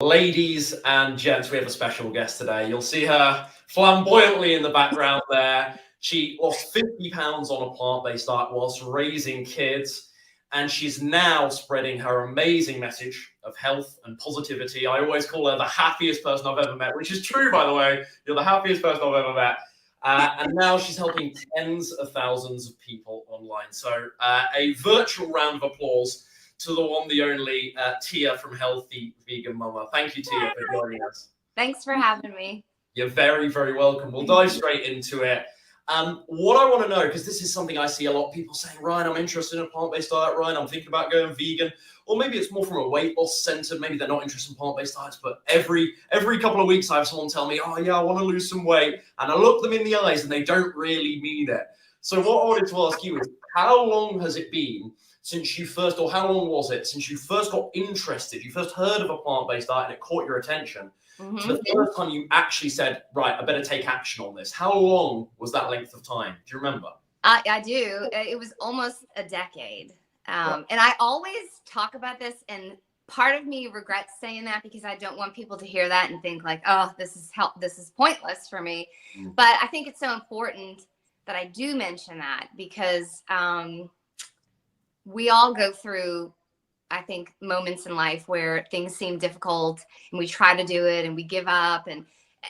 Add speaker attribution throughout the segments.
Speaker 1: Ladies and gents, we have a special guest today. You'll see her flamboyantly in the background there. She lost 50 pounds on a plant-based diet whilst raising kids, and she's now spreading her amazing message of health and positivity. I always call her the happiest person I've ever met, which is true, by the way. You're the happiest person I've ever met. And now she's helping tens of thousands of people online. So a virtual round of applause to the one, the only Tia from Healthy Vegan Mama. Thank you, Tia, for joining us.
Speaker 2: Thanks for having me.
Speaker 1: You're very, very welcome. We'll dive straight into it. What I want to know, because this is something I see a lot of people saying, Ryan, I'm interested in a plant-based diet. Ryan, I'm thinking about going vegan. Or maybe it's more from a weight loss center. Maybe they're not interested in plant-based diets, but every couple of weeks I have someone tell me, oh yeah, I want to lose some weight. And I look them in the eyes and they don't really mean it. So what I wanted to ask you is, how long has it been since you first, or how long was it since you first got interested, you first heard of a plant-based diet and it caught your attention, to the first time you actually said, right, I better take action on this? How long was that length of time? Do you remember?
Speaker 2: I do. It was almost a decade. And I always talk about this, and part of me regrets saying that because I don't want people to hear that and think like, oh, this is pointless for me. But I think it's so important that I do mention that because we all go through, I think, moments in life where things seem difficult and we try to do it and we give up. And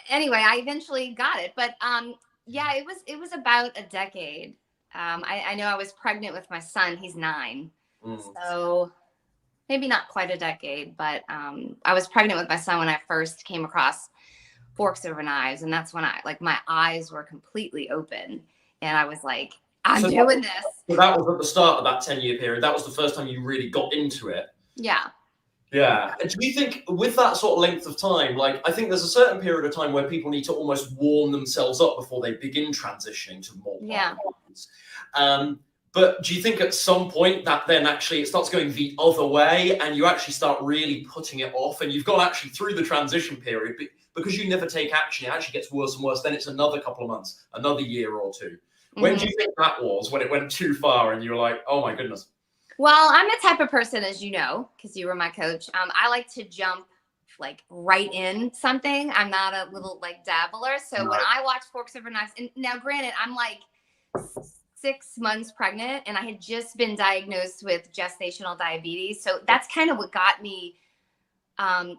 Speaker 2: anyway, I eventually got it. But yeah, it was about a decade. I know I was pregnant with my son. He's 9. So maybe not quite a decade, but I was pregnant with my son when I first came across Forks Over Knives. And that's when my eyes were completely open. And I was like, I'm doing this.
Speaker 1: So that was at the start of that 10-year period. That was the first time you really got into it.
Speaker 2: Yeah.
Speaker 1: Yeah. And do you think with that sort of length of time, like, I think there's a certain period of time where people need to almost warm themselves up before they begin transitioning to more plants. But do you think at some point that then actually it starts going the other way and you actually start really putting it off, and you've gone actually through the transition period, but because you never take action, it actually gets worse and worse. Then it's another couple of months, another year or two. When do you think that was, when it went too far and you were like, oh my goodness?
Speaker 2: Well, I'm the type of person, as you know, because you were my coach. I like to jump like right in something. I'm not a little like dabbler. So when I watch Forks Over Knives, and now granted, I'm like 6 months pregnant and I had just been diagnosed with gestational diabetes. So that's kind of what got me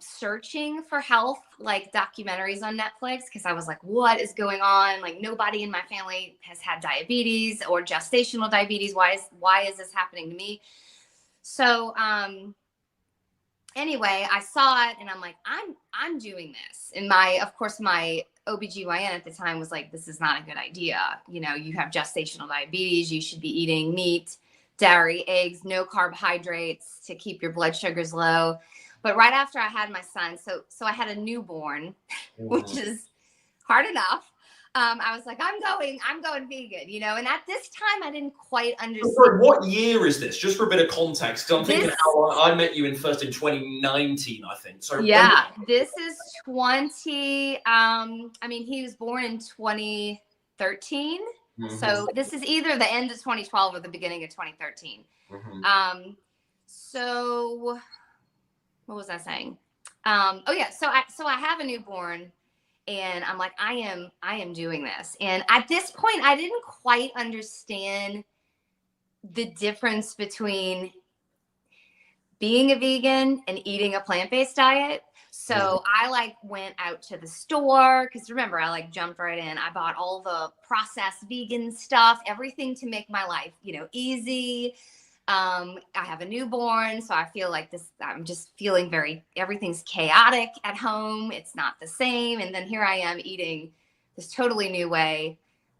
Speaker 2: searching for health, like documentaries on Netflix, because I was like, what is going on? Like, nobody in my family has had diabetes or gestational diabetes. Why is this happening to me? So anyway, I saw it and I'm like, I'm doing this. And of course my OBGYN at the time was like, this is not a good idea. You know, you have gestational diabetes. You should be eating meat, dairy, eggs, no carbohydrates to keep your blood sugars low. But right after I had my son, so I had a newborn, which is hard enough. I was like, I'm going vegan, you know. And at this time, I didn't quite understand.
Speaker 1: Sorry, what year is this? Just for a bit of context, because I'm thinking how I met you in 2019, I think. So
Speaker 2: yeah, this is 20. I mean, he was born in 2013. So this is either the end of 2012 or the beginning of 2013. So. What was I saying? Oh yeah. So I have a newborn and I'm like, I am doing this. And at this point, I didn't quite understand the difference between being a vegan and eating a plant-based diet. So I went out to the store, because remember, I jumped right in. I bought all the processed vegan stuff, everything to make my life, easy. I have a newborn, so I feel like I'm just feeling everything's chaotic at home. It's not the same. And then here I am eating this totally new way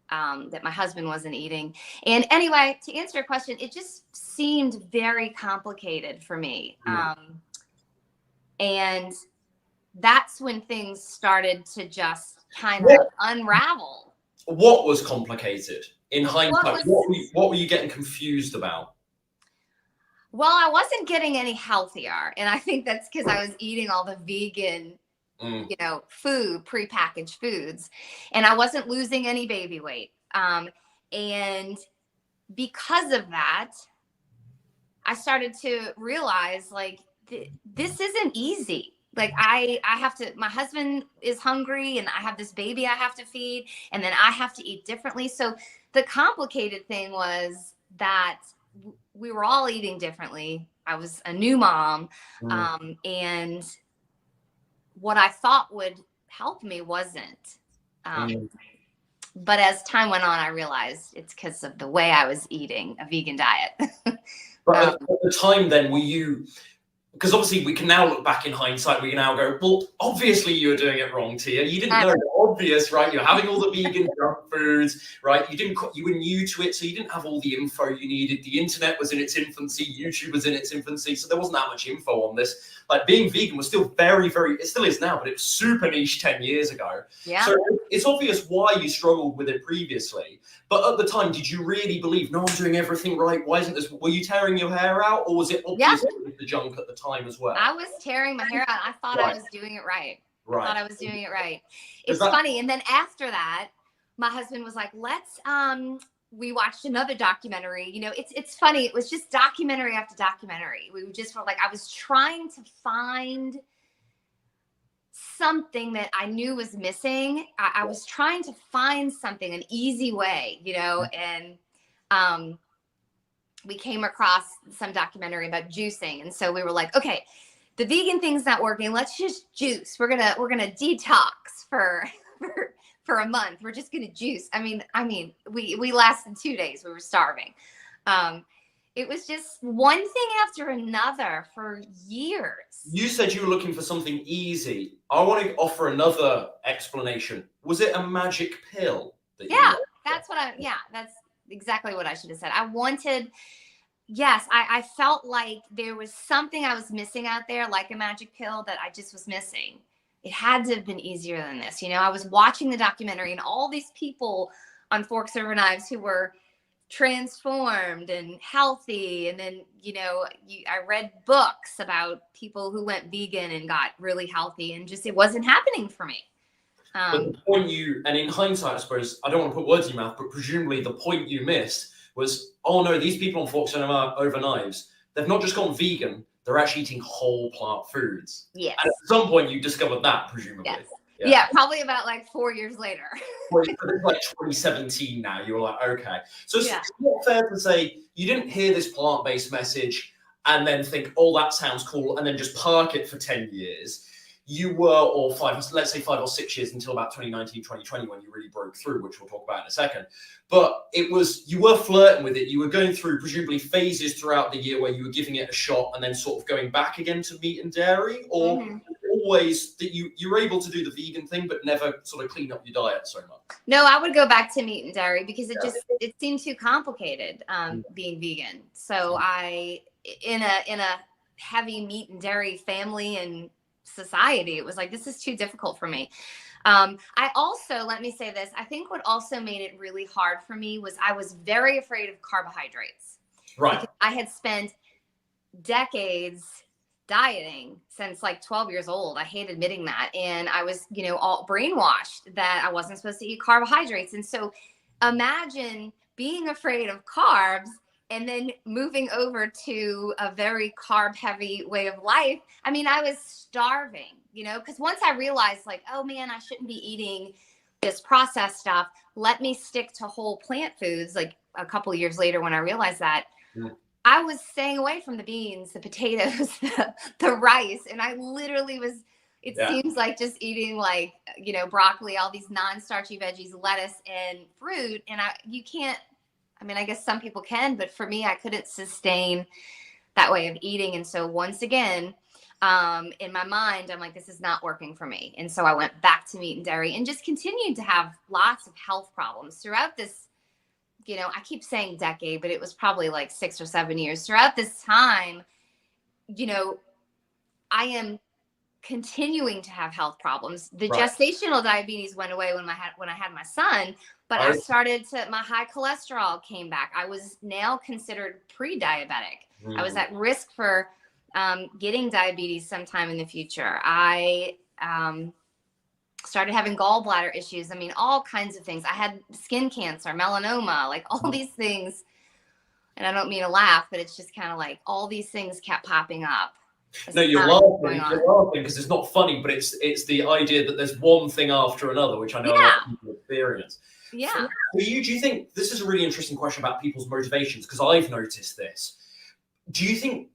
Speaker 2: that my husband wasn't eating. And anyway, to answer your question, it just seemed very complicated for me. And that's when things started to just kind of unravel.
Speaker 1: What was complicated in hindsight? What were you getting confused about?
Speaker 2: Well, I wasn't getting any healthier. And I think that's because I was eating all the vegan, food, prepackaged foods. And I wasn't losing any baby weight. And because of that, I started to realize this isn't easy. Like I have to, my husband is hungry and I have this baby I have to feed, and then I have to eat differently. So the complicated thing was that we were all eating differently. I was a new mom. And what I thought would help me wasn't. But as time went on, I realized it's because of the way I was eating a vegan diet.
Speaker 1: But at the time then, were you, because obviously we can now look back in hindsight, we can now go, well, obviously you were doing it wrong, Tia. You didn't know the obvious, right? You're having all the vegan junk foods, right? You were new to it, so you didn't have all the info you needed. The internet was in its infancy, YouTube was in its infancy, so there wasn't that much info on this. Like being vegan was still very, very, it still is now, but it was super niche 10 years ago.
Speaker 2: Yeah.
Speaker 1: So it's obvious why you struggled with it previously. But at the time, did you really believe, no, I'm doing everything right? Why isn't this? Were you tearing your hair out, or was it obvious the junk at the time as well?
Speaker 2: I was tearing my hair out. I thought I was doing it right. I thought I was doing it right. It's funny. And then after that, my husband was like, let's, we watched another documentary. You know, it's funny. It was just documentary after documentary. We just were like, I was trying to find something that I knew was missing. I was trying to find something, an easy way, you know, and we came across some documentary about juicing. And so we were like, okay, the vegan thing's not working. Let's just juice. We're gonna detox for a month. We're just gonna juice. I mean, we lasted 2 days. We were starving. It was just one thing after another for years.
Speaker 1: You said you were looking for something easy. I want to offer another explanation. Was it a magic pill?
Speaker 2: That's exactly what I should have said. I wanted, yes, I felt like there was something I was missing out there, like a magic pill that I just was missing. It had to have been easier than this. You know, I was watching the documentary and all these people on Forks Over Knives who were transformed and healthy. And then, you know, I read books about people who went vegan and got really healthy, and just, it wasn't happening for me.
Speaker 1: But the point and in hindsight, I suppose, I don't want to put words in your mouth, but presumably the point you missed was, oh no, these people on Forks Over Knives, they've not just gone vegan, they're actually eating whole plant foods.
Speaker 2: Yes.
Speaker 1: And at some point you discovered that, presumably.
Speaker 2: Yes. Yeah, probably about like 4 years later.
Speaker 1: Well, it's like 2017 now. You were like, okay. So it's not fair to say you didn't hear this plant-based message and then think, oh, that sounds cool, and then just park it for 10 years. You were, or let's say 5 or 6 years until about 2019, 2020, when you really broke through, which we'll talk about in a second. But you were flirting with it. You were going through presumably phases throughout the year where you were giving it a shot and then sort of going back again to meat and dairy, or always that you were able to do the vegan thing, but never sort of clean up your diet so much?
Speaker 2: No, I would go back to meat and dairy because it seemed too complicated, being vegan. So in a heavy meat and dairy family and society, it was like, this is too difficult for me. I also, let me say this, I think what also made it really hard for me was I was very afraid of carbohydrates.
Speaker 1: Right.
Speaker 2: Because I had spent decades dieting since like 12 years old. I hate admitting that. And I was, you know, all brainwashed that I wasn't supposed to eat carbohydrates. And so imagine being afraid of carbs and then moving over to a very carb heavy way of life. I mean, I was starving, you know, because once I realized like, oh man, I shouldn't be eating this processed stuff. Let me stick to whole plant foods. Like a couple of years later, when I realized that, I was staying away from the beans, the potatoes, the rice. And I literally was, it seems like just eating like, you know, broccoli, all these non-starchy veggies, lettuce and fruit. And you can't, I mean, I guess some people can, but for me, I couldn't sustain that way of eating. And so once again, in my mind, I'm like, this is not working for me. And so I went back to meat and dairy and just continued to have lots of health problems throughout this, you know, I keep saying decade, but it was probably like 6 or 7 years. Throughout this time, you know, I am continuing to have health problems. The gestational diabetes went away when I had my son, but I started my high cholesterol came back. I was now considered pre-diabetic. I was at risk for getting diabetes sometime in the future. I started having gallbladder issues. I mean, all kinds of things. I had skin cancer, melanoma, like all these things. And I don't mean to laugh, but it's just kind of like all these things kept popping up.
Speaker 1: No, you're laughing. You're laughing because it's not funny, but it's the idea that there's one thing after another, which I know a lot of people experience.
Speaker 2: Yeah.
Speaker 1: For you, do you think this is a really interesting question about people's motivations? Because I've noticed this. Do you think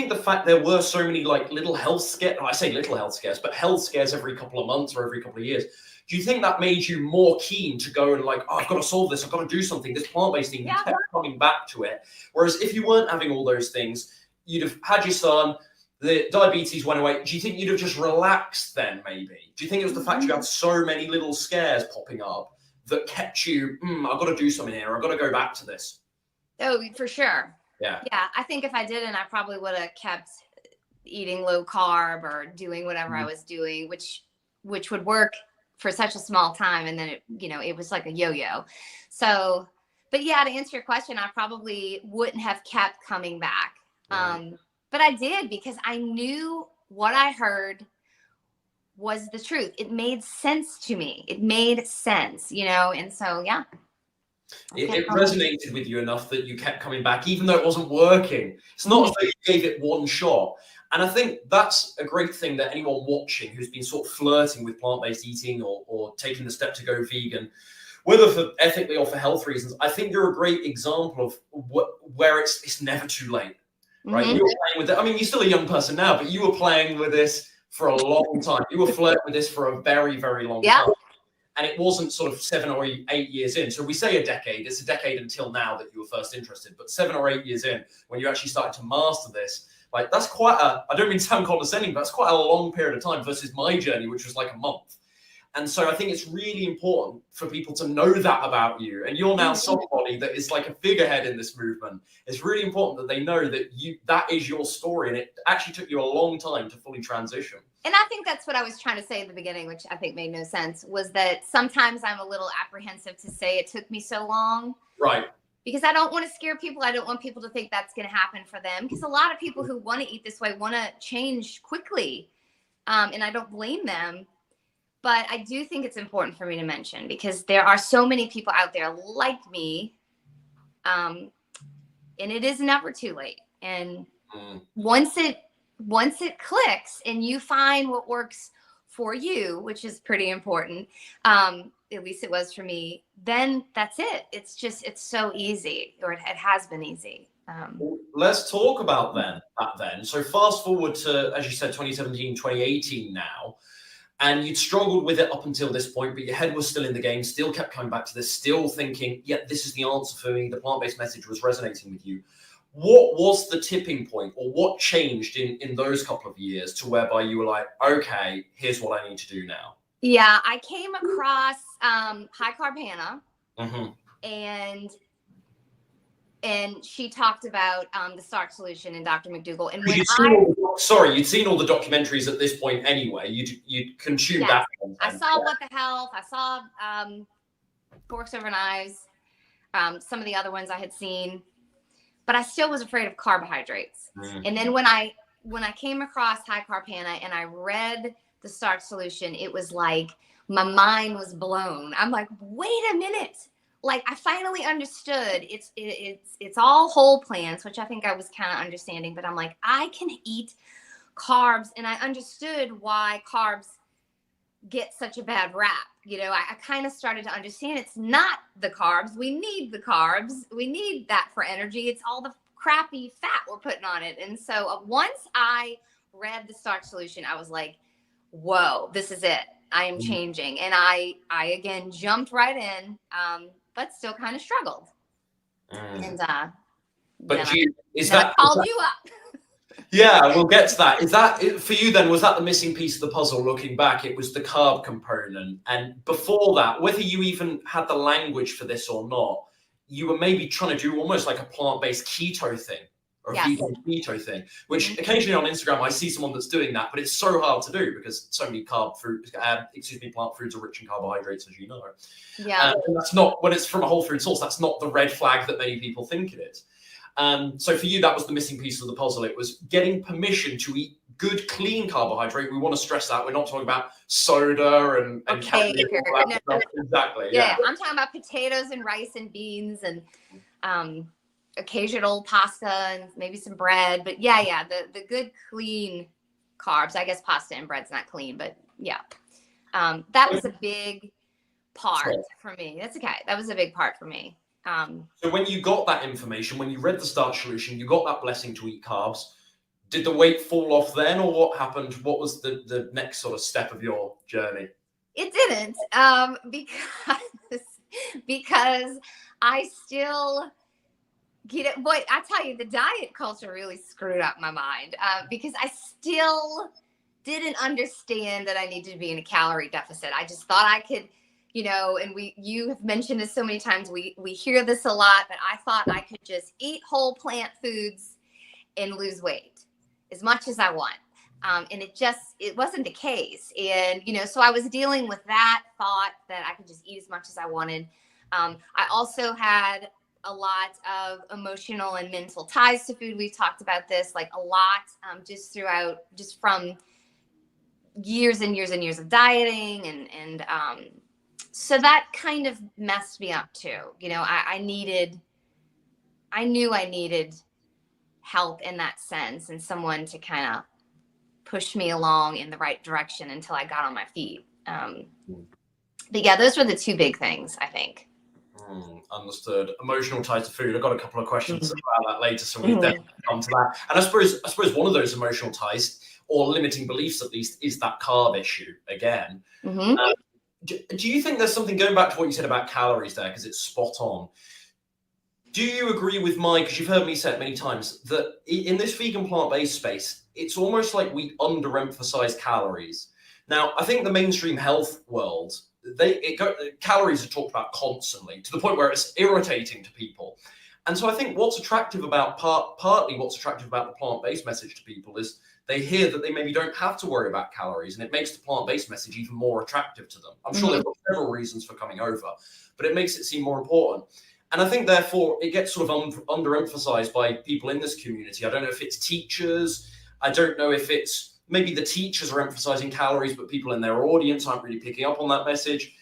Speaker 1: the fact there were so many like little health scares, I say little health scares, but health scares every couple of months or every couple of years, do you think that made you more keen to go and like, oh, I've got to solve this, I've got to do something, this plant-based thing, you kept coming back to it? Whereas if you weren't having all those things, you'd have had your son, the diabetes went away. Do you think you'd have just relaxed then, maybe? Do you think it was the fact you had so many little scares popping up that kept you, I've got to do something here, I've got to go back to this?
Speaker 2: Oh, for sure.
Speaker 1: Yeah.
Speaker 2: I think if I didn't, I probably would have kept eating low carb or doing whatever I was doing, which would work for such a small time. And then it was like a yo-yo. So, but yeah, to answer your question, I probably wouldn't have kept coming back. But I did, because I knew what I heard was the truth. It made sense to me. It made sense, and so, yeah.
Speaker 1: It resonated with you enough that you kept coming back, even though it wasn't working. It's not as though you gave it one shot. And I think that's a great thing that anyone watching who's been sort of flirting with plant-based eating or taking the step to go vegan, whether for ethically or for health reasons, I think you're a great example of where it's never too late, right? You were playing with it. I mean, you're still a young person now, but you were playing with this for a long time. You were flirting with this for a very, very long time. And it wasn't sort of 7 or 8 years in. So we say a decade, it's a decade until now that you were first interested, but 7 or 8 years in, when you actually started to master this, like that's quite I don't mean to sound condescending, but that's quite a long period of time versus my journey, which was like a month. And so I think it's really important for people to know that about you. And you're now somebody that is like a figurehead in this movement. It's really important that they know that that is your story. And it actually took you a long time to fully transition.
Speaker 2: And I think that's what I was trying to say at the beginning, which I think made no sense, was that sometimes I'm a little apprehensive to say it took me so long.
Speaker 1: Right.
Speaker 2: Because I don't want to scare people. I don't want people to think that's going to happen for them. Because a lot of people who want to eat this way want to change quickly. And I don't blame them. But I do think it's important for me to mention, because there are so many people out there like me. And it is never too late. And once it clicks and you find what works for you, which is pretty important, at least it was for me, then that's it. It's so easy, or it has been easy.
Speaker 1: Let's talk about that then. So fast forward to, as you said, 2017, 2018 now, and you'd struggled with it up until this point, but your head was still in the game, still kept coming back to this, still thinking, yeah, this is the answer for me. The plant-based message was resonating with you. What was the tipping point, or what changed in those couple of years to whereby you were like, okay, here's what I need to do now?
Speaker 2: Yeah, I came across High Carb Hannah, and she talked about the Starch Solution and Dr. McDougall. And when
Speaker 1: you'd seen all the documentaries at this point anyway. You'd consumed that content.
Speaker 2: I saw What the Health. I saw Forks Over Knives. Some of the other ones I had seen. But I still was afraid of carbohydrates. And then when I came across High Carb Hannah and I read the Starch Solution, it was like my mind was blown. I'm like, wait a minute. Like, I finally understood it's all whole plants, which I think I was kind of understanding, but I'm like, I can eat carbs. And I understood why carbs get such a bad rap. I kind of started to understand it's not the carbs. We need the carbs. We need that for energy. It's all the crappy fat we're putting on it. And so once I read the Starch Solution, I was like, whoa, this is it. I am changing. And I again jumped right in, but still kind of struggled. And I called you up.
Speaker 1: Yeah, we'll get to that. Is that for you then? Was that the missing piece of the puzzle? Looking back, it was the carb component. And before that, whether you even had the language for this or not, you were maybe trying to do almost like a plant-based keto thing, or a vegan keto thing, which occasionally on Instagram I see someone that's doing that, but it's so hard to do because so many plant foods are rich in carbohydrates, as you know.
Speaker 2: Yeah.
Speaker 1: And that's not, when it's from a whole food source, that's not the red flag that many people think it is. So for you, that was the missing piece of the puzzle. It was getting permission to eat good, clean carbohydrate. We want to stress that. We're not talking about soda and
Speaker 2: cake.
Speaker 1: Exactly.
Speaker 2: Yeah. I'm talking about potatoes and rice and beans and occasional pasta and maybe some bread. But yeah, the good clean carbs. I guess pasta and bread's not clean, but yeah. That was a big part for me. That's okay. That was a big part for me.
Speaker 1: So when you got that information, when you read the starch solution, you got that blessing to eat carbs. Did the weight fall off then, or what happened? What was the next sort of step of your journey?
Speaker 2: It didn't, because I still get it. Boy, I tell you, the diet culture really screwed up my mind, because I still didn't understand that I needed to be in a calorie deficit. I just thought I could, and you have mentioned this so many times. We hear this a lot, but I thought I could just eat whole plant foods and lose weight as much as I want. And it wasn't the case. And, so I was dealing with that thought that I could just eat as much as I wanted. I also had a lot of emotional and mental ties to food. We've talked about this like a lot, just from years and years and years of dieting. And so that kind of messed me up too. I knew I needed help in that sense, and someone to kind of push me along in the right direction until I got on my feet. But yeah, those were the two big things, I think.
Speaker 1: Understood. Emotional ties to food. I've got a couple of questions about that later, so we'll definitely come to that. And I suppose one of those emotional ties, or limiting beliefs at least, is that carb issue again. Do you think there's something, going back to what you said about calories there, because it's spot on? Do you agree with because you've heard me say it many times, that in this vegan plant-based space, it's almost like we underemphasize calories? Now, I think the mainstream health world, calories are talked about constantly, to the point where it's irritating to people. And so I think what's attractive about, partly what's attractive about the plant-based message to people is they hear that they maybe don't have to worry about calories, and it makes the plant-based message even more attractive to them. I'm sure they've got several reasons for coming over, but it makes it seem more important. And I think, therefore, it gets sort of underemphasized by people in this community. I don't know if it's teachers. I don't know if it's maybe the teachers are emphasizing calories, but people in their audience aren't really picking up on that message.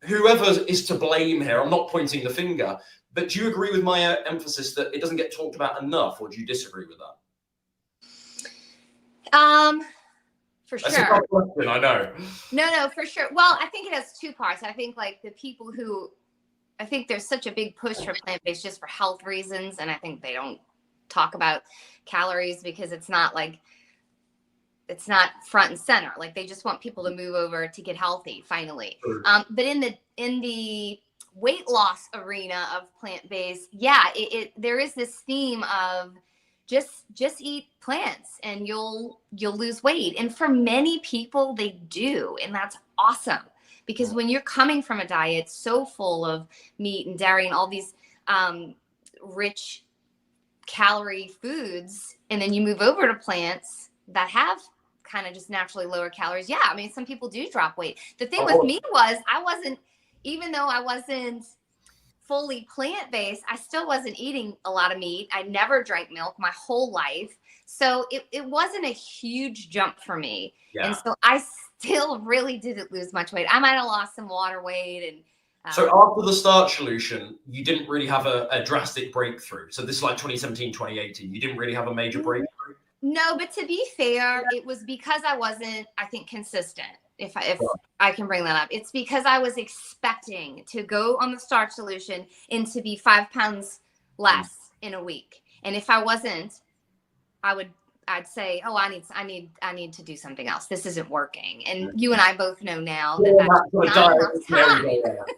Speaker 1: Whoever is to blame here, I'm not pointing the finger, but do you agree with my emphasis that it doesn't get talked about enough, or do you disagree with that?
Speaker 2: For
Speaker 1: That's
Speaker 2: sure.
Speaker 1: a tough question, I know.
Speaker 2: No, for sure. Well, I think it has two parts. I think like the people I think there's such a big push for plant-based just for health reasons. And I think they don't talk about calories because it's not front and center. Like they just want people to move over to get healthy finally. But in the weight loss arena of plant-based, yeah, there is this theme of just eat plants and you'll lose weight. And for many people they do, and that's awesome. Because when you're coming from a diet so full of meat and dairy and all these rich calorie foods, and then you move over to plants that have kind of just naturally lower calories. Yeah, I mean, some people do drop weight. The thing with me was even though I wasn't fully plant-based, I still wasn't eating a lot of meat. I never drank milk my whole life. So it wasn't a huge jump for me. Yeah. And so I still really didn't lose much weight. I might have lost some water weight. And
Speaker 1: so after the starch solution, you didn't really have a drastic breakthrough. So this is like 2017, 2018. You didn't really have a major breakthrough?
Speaker 2: No, but to be fair, it was because I wasn't, I think, consistent. If I can bring that up, it's because I was expecting to go on the starch solution and to be 5 pounds less in a week. And if I wasn't, I'd say, oh, I need to do something else. This isn't working. And you and I both know now that's not enough time.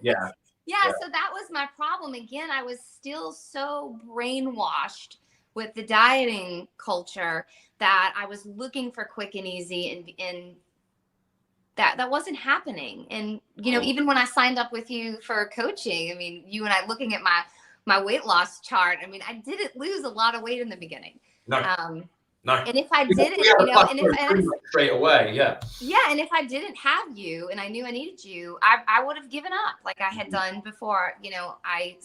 Speaker 1: Yeah.
Speaker 2: So that was my problem. Again, I was still so brainwashed with the dieting culture that I was looking for quick and easy, and that wasn't happening. And, even when I signed up with you for coaching, I mean, you and I looking at my weight loss chart, I mean, I didn't lose a lot of weight in the beginning.
Speaker 1: No.
Speaker 2: And if I didn't,
Speaker 1: straight away, yeah.
Speaker 2: And if I didn't have you and I knew I needed you, I would have given up like I had done before.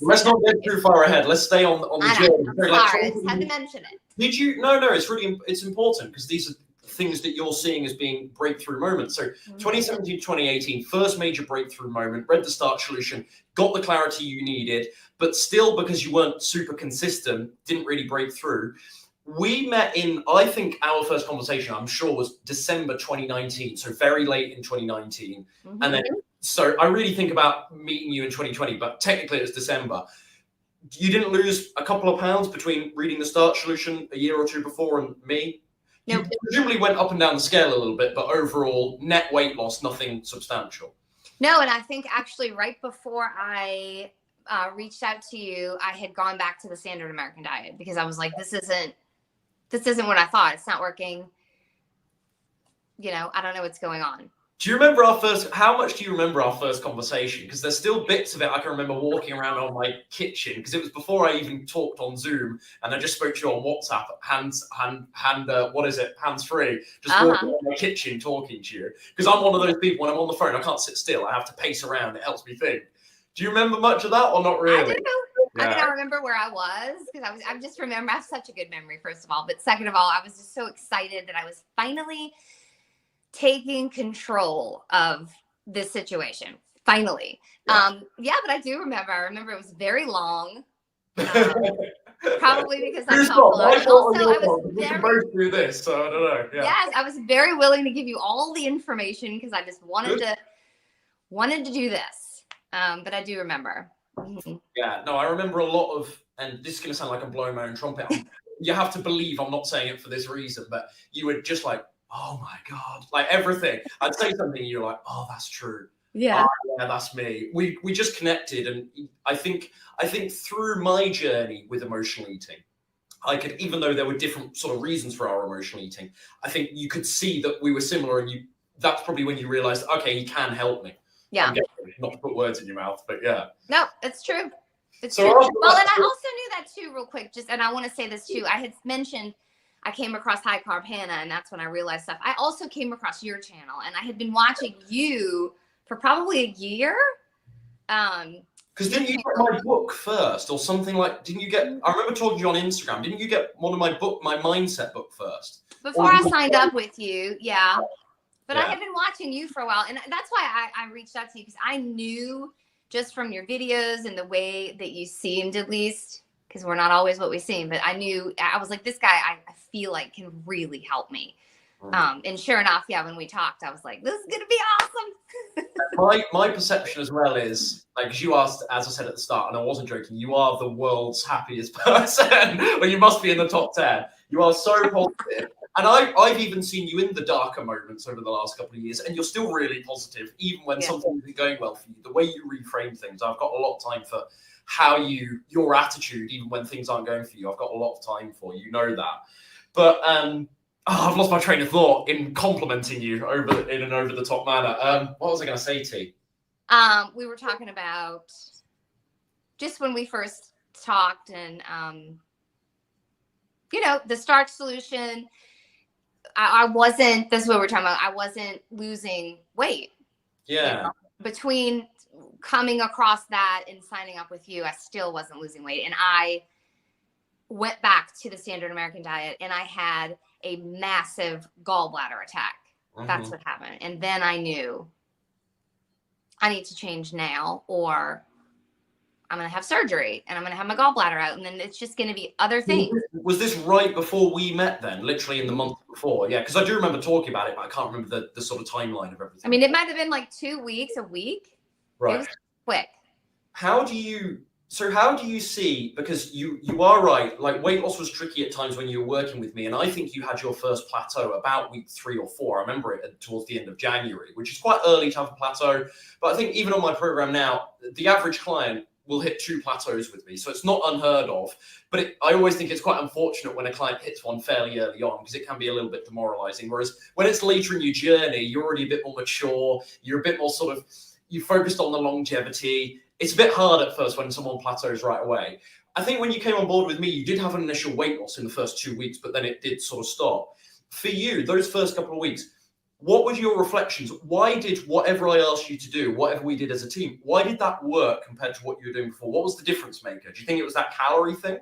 Speaker 1: Let's not get too far ahead. Let's stay on the journey.
Speaker 2: Sorry, I just had to mention it.
Speaker 1: Did you? No, it's important because these are things that you're seeing as being breakthrough moments. So 2017 to 2018, first major breakthrough moment, read the Starch Solution, got the clarity you needed, but still, because you weren't super consistent, didn't really break through. We met in, I think our first conversation, I'm sure, was December 2019, so very late in 2019. And then, so I really think about meeting you in 2020, but technically it was December. You didn't lose a couple of pounds between reading the Starch Solution a year or two before and me?
Speaker 2: Nope.
Speaker 1: You presumably went up and down the scale a little bit, but overall, net weight loss, nothing substantial.
Speaker 2: No, and I think actually right before I reached out to you, I had gone back to the standard American diet because I was like, this isn't what I thought. It's not working. You know, I don't know what's going on.
Speaker 1: Do you remember how much do you remember our first conversation? Because there's still bits of it I can remember walking around on my kitchen, because it was before I even talked on Zoom, and I just spoke to you on WhatsApp, hands-free, just walking on my kitchen talking to you. Because I'm one of those people, when I'm on the phone, I can't sit still. I have to pace around. It helps me think. Do you remember much of that or not really?
Speaker 2: I do. Yeah. I mean, I remember where I was, because I just remember, I have such a good memory, first of all. But second of all, I was just so excited that I was finally taking control of this situation. Finally. Yeah, but I do remember. I remember it was very long. Probably because I
Speaker 1: was through this, so I don't know. Yeah.
Speaker 2: Yes, I was very willing to give you all the information because I just wanted to do this. But I do remember.
Speaker 1: Yeah, no, I remember a lot of, and this is going to sound like I'm blowing my own trumpet. You have to believe I'm not saying it for this reason, but you were just like, oh my God, like everything. I'd say something and you're like, oh, that's true.
Speaker 2: Yeah.
Speaker 1: Oh, yeah, that's me. We just connected. And I think through my journey with emotional eating, I could, even though there were different sort of reasons for our emotional eating, I think you could see that we were similar, and that's probably when you realized, okay, he can help me.
Speaker 2: Yeah.
Speaker 1: Not to put words in your mouth, but yeah.
Speaker 2: No, it's true. It's true. Well, and I also knew that too, real quick, and I want to say this too. I had mentioned I came across High Carb Hannah, and that's when I realized stuff. I also came across your channel, and I had been watching you for probably a year.
Speaker 1: Because didn't you get my book first, or something like? Didn't you get? I remember talking to you on Instagram. Didn't you get one of my mindset book first?
Speaker 2: Before I signed up with you, yeah. But I had been watching you for a while, and that's why I reached out to you, because I knew just from your videos and the way that you seemed, at least, because we're not always what we seem, but I knew, I was like, this guy, I feel like can really help me. And sure enough, yeah, when we talked, I was like, this is going to be awesome.
Speaker 1: my perception as well is, like, because you asked, as I said at the start, and I wasn't joking, you are the world's happiest person, or you must be in the top 10. You are so positive. And I've even seen you in the darker moments over the last couple of years, and you're still really positive, even when something isn't going well for you. The way you reframe things, I've got a lot of time for how your attitude, even when things aren't going for you. I've got a lot of time for you know that. But I've lost my train of thought in complimenting you in an over the top manner. What was I going to say, T?
Speaker 2: We were talking about just when we first talked, and the Starch Solution. I wasn't, this is what we're talking about, I wasn't losing weight.
Speaker 1: Yeah.
Speaker 2: Between coming across that and signing up with you, I still wasn't losing weight. And I went back to the standard American diet, and I had a massive gallbladder attack. That's what happened. And then I knew I need to change now, or I'm going to have surgery, and I'm going to have my gallbladder out, and then it's just going to be other things.
Speaker 1: Was this right before we met then, literally in the month before? Yeah, because I do remember talking about it, but I can't remember the sort of timeline of everything.
Speaker 2: I mean, it might have been like 2 weeks, a week.
Speaker 1: Right.
Speaker 2: It was quick.
Speaker 1: How do you see, because you are right, like weight loss was tricky at times when you were working with me, and I think you had your first plateau about week 3 or 4. I remember it towards the end of January, which is quite early to have a plateau. But I think even on my program now, the average client will hit 2 plateaus with me. So it's not unheard of, but I always think it's quite unfortunate when a client hits one fairly early on, because it can be a little bit demoralizing. Whereas when it's later in your journey, you're already a bit more mature, you're a bit more sort of, you focused on the longevity. It's a bit hard at first when someone plateaus right away. I think when you came on board with me, you did have an initial weight loss in the first 2 weeks, but then it did sort of stop. For you, those first couple of weeks, what were your reflections? Why did whatever I asked you to do, whatever we did as a team, why did that work compared to what you were doing before? What was the difference maker? Do you think it was that calorie thing?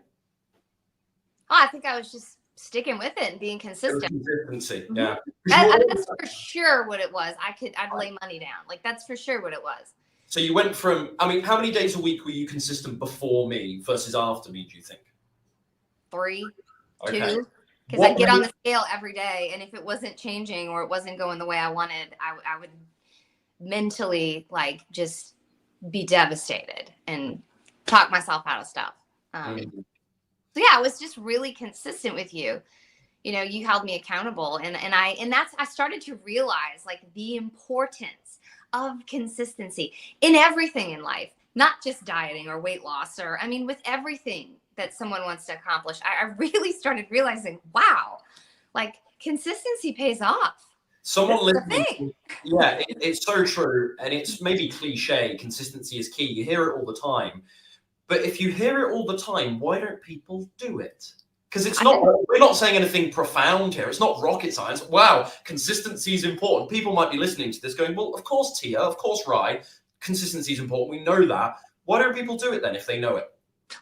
Speaker 2: Oh, I think I was just sticking with it and being consistent.
Speaker 1: Consistency,
Speaker 2: Mhm.
Speaker 1: yeah.
Speaker 2: That's for sure what it was. I'd lay money down. Like, that's for sure what it was.
Speaker 1: So you went from, I mean, how many days a week were you consistent before me versus after me, do you think?
Speaker 2: 3,
Speaker 1: Okay.
Speaker 2: 2, because I'd get on the scale every day, and if it wasn't changing or it wasn't going the way I wanted, I would mentally like just be devastated and talk myself out of stuff. So yeah, I was just really consistent with you. You know, you held me accountable, and I started to realize like the importance of consistency in everything in life, not just dieting or weight loss, or I mean, with everything that someone wants to accomplish. I really started realizing, wow, like consistency pays off.
Speaker 1: Someone listening, yeah, it's so true, and it's maybe cliche. Consistency is key. You hear it all the time, but if you hear it all the time, why don't people do it? Because it's not. We're not saying anything profound here. It's not rocket science. Wow, consistency is important. People might be listening to this, going, "Well, of course, Tia, of course, Rye, consistency is important. We know that. Why don't people do it then if they know it?"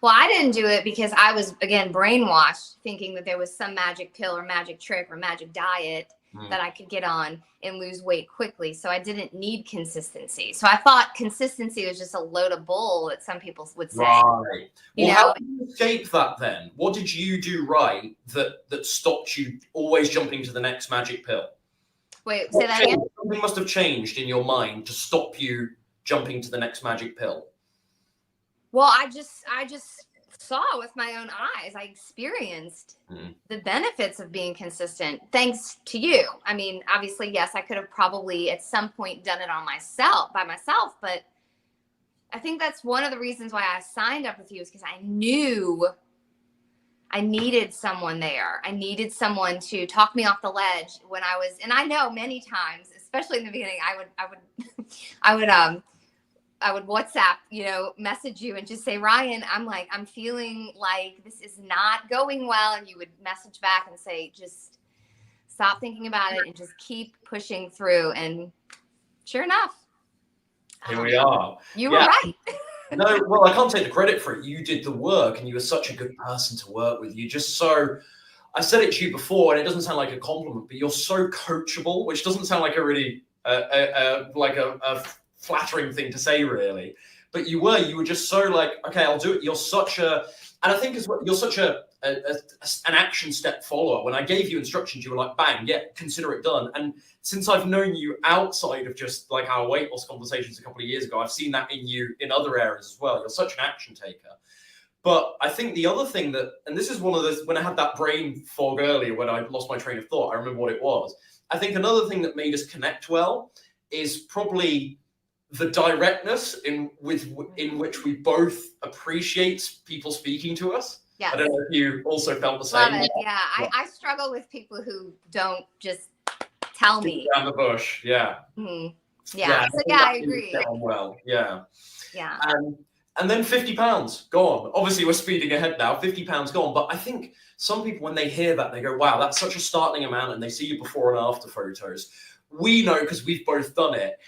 Speaker 2: Well, I didn't do it because I was, again, brainwashed, thinking that there was some magic pill or magic trick or magic diet that I could get on and lose weight quickly. So I didn't need consistency. So I thought consistency was just a load of bull that some people would say.
Speaker 1: Right. Well, how did you escape that then? What did you do right that stopped you always jumping to the next magic pill?
Speaker 2: Wait, say that again?
Speaker 1: Something must have changed in your mind to stop you jumping to the next magic pill.
Speaker 2: Well, I just saw with my own eyes. I experienced the benefits of being consistent thanks to you. I mean, obviously, yes, I could have probably at some point done it by myself, but I think that's one of the reasons why I signed up with you, is because I knew I needed someone there. I needed someone to talk me off the ledge when I was, and I know many times, especially in the beginning, I would WhatsApp, message you and just say, Ryan, I'm feeling like this is not going well. And you would message back and say, just stop thinking about it and just keep pushing through. And sure enough,
Speaker 1: here we are.
Speaker 2: You were right.
Speaker 1: No, well, I can't take the credit for it. You did the work, and you were such a good person to work with. You just so, I said it to you before, and it doesn't sound like a compliment, but you're so coachable, which doesn't sound like a really, like a flattering thing to say, really. But you were just so like, okay, I'll do it. You're such a, and I think as well, you're such an action step follower. When I gave you instructions, you were like, bang, yeah, consider it done. And since I've known you outside of just like our weight loss conversations a couple of years ago, I've seen that in you in other areas as well. You're such an action taker. But I think the other thing that, and this is one of those, when I had that brain fog earlier, when I lost my train of thought, I remember what it was. I think another thing that made us connect well is probably the directness in which we both appreciate people speaking to us.
Speaker 2: Yes.
Speaker 1: I don't know if you also felt the same.
Speaker 2: Love it. Yeah. I struggle with people who don't just tell me.
Speaker 1: Down the bush. Yeah.
Speaker 2: Mm-hmm. Yeah. So yeah, I agree.
Speaker 1: Well, yeah.
Speaker 2: Yeah.
Speaker 1: And then 50 pounds gone. Obviously, we're speeding ahead now. 50 pounds gone. But I think some people, when they hear that, they go, wow, that's such a startling amount. And they see you before and after photos. We know, because we've both done it,